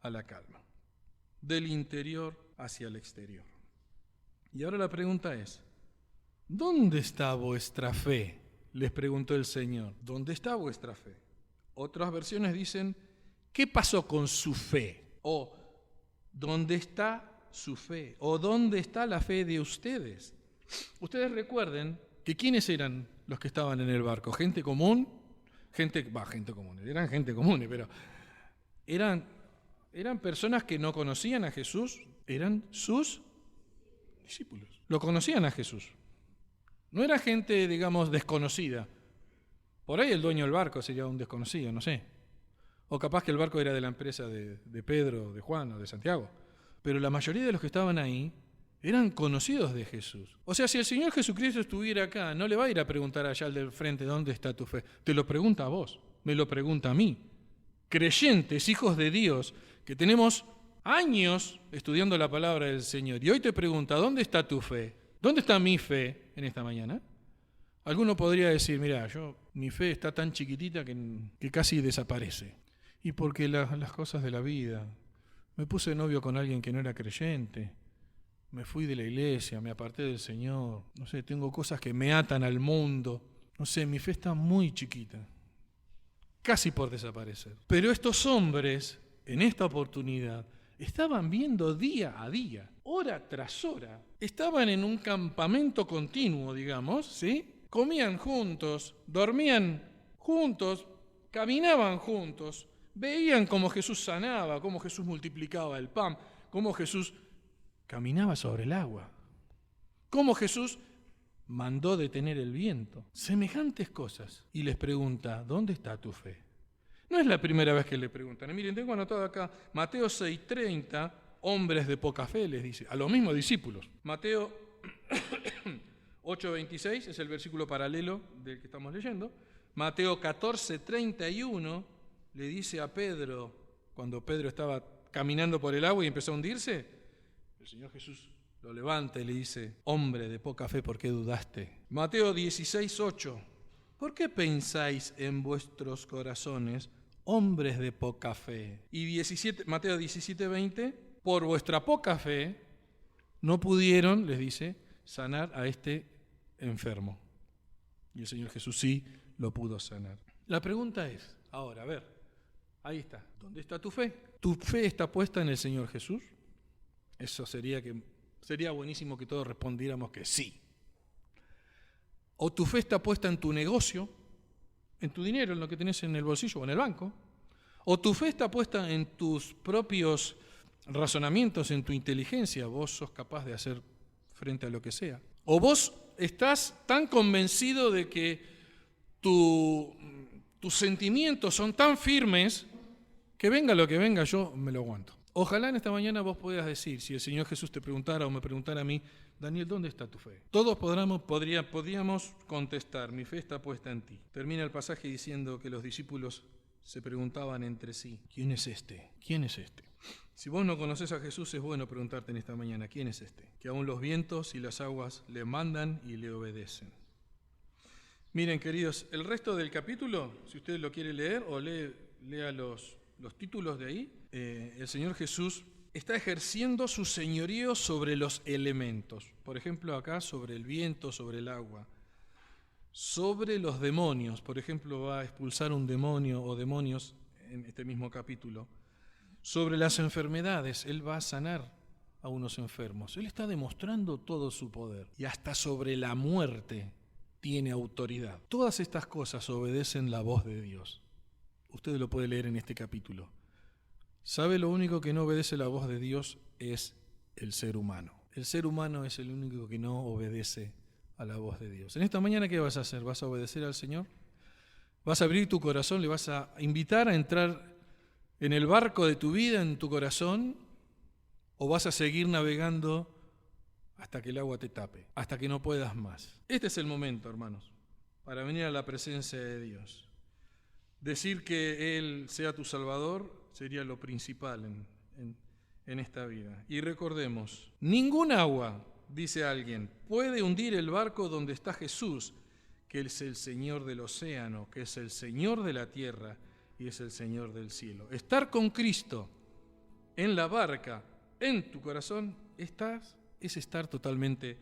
a la calma, del interior hacia el exterior. Y ahora la pregunta es, ¿dónde está vuestra fe?, les preguntó el Señor. ¿Dónde está vuestra fe? Otras versiones dicen, ¿qué pasó con su fe? O, ¿dónde está su fe? ¿O dónde está la fe de ustedes? Ustedes recuerden que ¿quiénes eran los que estaban en el barco? ¿Gente común? Eran gente común, pero eran personas que no conocían a Jesús, eran sus discípulos. Lo conocían a Jesús. No era gente, digamos, desconocida. Por ahí el dueño del barco sería un desconocido, no sé. O capaz que el barco era de la empresa de Pedro, de Juan o de Santiago. Pero la mayoría de los que estaban ahí eran conocidos de Jesús. O sea, si el Señor Jesucristo estuviera acá, no le va a ir a preguntar allá al del frente, ¿dónde está tu fe? Te lo pregunta a vos, me lo pregunta a mí. Creyentes, hijos de Dios, que tenemos años estudiando la palabra del Señor. Y hoy te pregunta, ¿dónde está tu fe? ¿Dónde está mi fe en esta mañana? Alguno podría decir, mira, mi fe está tan chiquitita que casi desaparece. Y porque las cosas de la vida, me puse de novio con alguien que no era creyente, me fui de la iglesia, me aparté del Señor, no sé, tengo cosas que me atan al mundo, no sé, mi fe está muy chiquita, casi por desaparecer. Pero estos hombres, en esta oportunidad, estaban viendo día a día, hora tras hora. Estaban en un campamento continuo, digamos, ¿sí? Comían juntos, dormían juntos, caminaban juntos, veían cómo Jesús sanaba, cómo Jesús multiplicaba el pan, cómo Jesús caminaba sobre el agua, cómo Jesús mandó detener el viento. Semejantes cosas. Y les pregunta, ¿dónde está tu fe? No es la primera vez que le preguntan. Miren, tengo anotado acá Mateo 6:30, hombres de poca fe, les dice, a los mismos discípulos. Mateo 8:26 es el versículo paralelo del que estamos leyendo. Mateo 14:31 le dice a Pedro, cuando Pedro estaba caminando por el agua y empezó a hundirse, el Señor Jesús lo levanta y le dice, hombre de poca fe, ¿por qué dudaste? Mateo 16:8, ¿por qué pensáis en vuestros corazones, hombres de poca fe? Y Mateo 17:20, por vuestra poca fe no pudieron, les dice, sanar a este enfermo. Y el Señor Jesús sí lo pudo sanar. La pregunta es, ahora, a ver, ahí está, ¿dónde está tu fe? ¿Tu fe está puesta en el Señor Jesús? Eso sería buenísimo que todos respondiéramos que sí. ¿O tu fe está puesta en tu negocio, en tu dinero, en lo que tenés en el bolsillo o en el banco? ¿O tu fe está puesta en tus propios razonamientos, en tu inteligencia? Vos sos capaz de hacer frente a lo que sea. ¿O vos estás tan convencido de que tus sentimientos son tan firmes que venga lo que venga, yo me lo aguanto? Ojalá en esta mañana vos puedas decir, si el Señor Jesús te preguntara o me preguntara a mí, Daniel, ¿dónde está tu fe? Todos podríamos contestar, mi fe está puesta en ti. Termina el pasaje diciendo que los discípulos se preguntaban entre sí, ¿quién es este? ¿Quién es este? Si vos no conoces a Jesús, es bueno preguntarte en esta mañana, ¿quién es este? Que aún los vientos y las aguas le mandan y le obedecen. Miren, queridos, el resto del capítulo, si usted lo quiere leer o lea los títulos de ahí, el Señor Jesús está ejerciendo su señorío sobre los elementos. Por ejemplo, acá sobre el viento, sobre el agua. Sobre los demonios. Por ejemplo, va a expulsar un demonio o demonios en este mismo capítulo. Sobre las enfermedades, Él va a sanar a unos enfermos. Él está demostrando todo su poder. Y hasta sobre la muerte tiene autoridad. Todas estas cosas obedecen la voz de Dios. Usted lo puede leer en este capítulo. ¿Sabe? Lo único que no obedece la voz de Dios es el ser humano. El ser humano es el único que no obedece a la voz de Dios. En esta mañana, ¿qué vas a hacer? ¿Vas a obedecer al Señor? ¿Vas a abrir tu corazón? ¿Le vas a invitar a entrar en el barco de tu vida, en tu corazón? ¿O vas a seguir navegando hasta que el agua te tape, hasta que no puedas más? Este es el momento, hermanos, para venir a la presencia de Dios. Decir que Él sea tu Salvador sería lo principal en esta vida. Y recordemos, ningún agua, dice alguien, puede hundir el barco donde está Jesús, que es el Señor del océano, que es el Señor de la tierra y es el Señor del cielo. Estar con Cristo en la barca, en tu corazón, es estar totalmente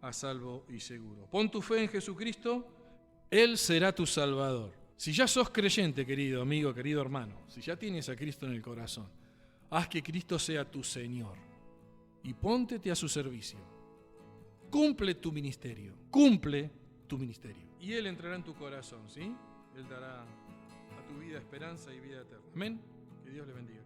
a salvo y seguro. Pon tu fe en Jesucristo, Él será tu Salvador. Si ya sos creyente, querido amigo, querido hermano, si ya tienes a Cristo en el corazón, haz que Cristo sea tu Señor y póntete a su servicio. Cumple tu ministerio y Él entrará en tu corazón, ¿sí? Él dará a tu vida esperanza y vida eterna. Amén. Que Dios le bendiga.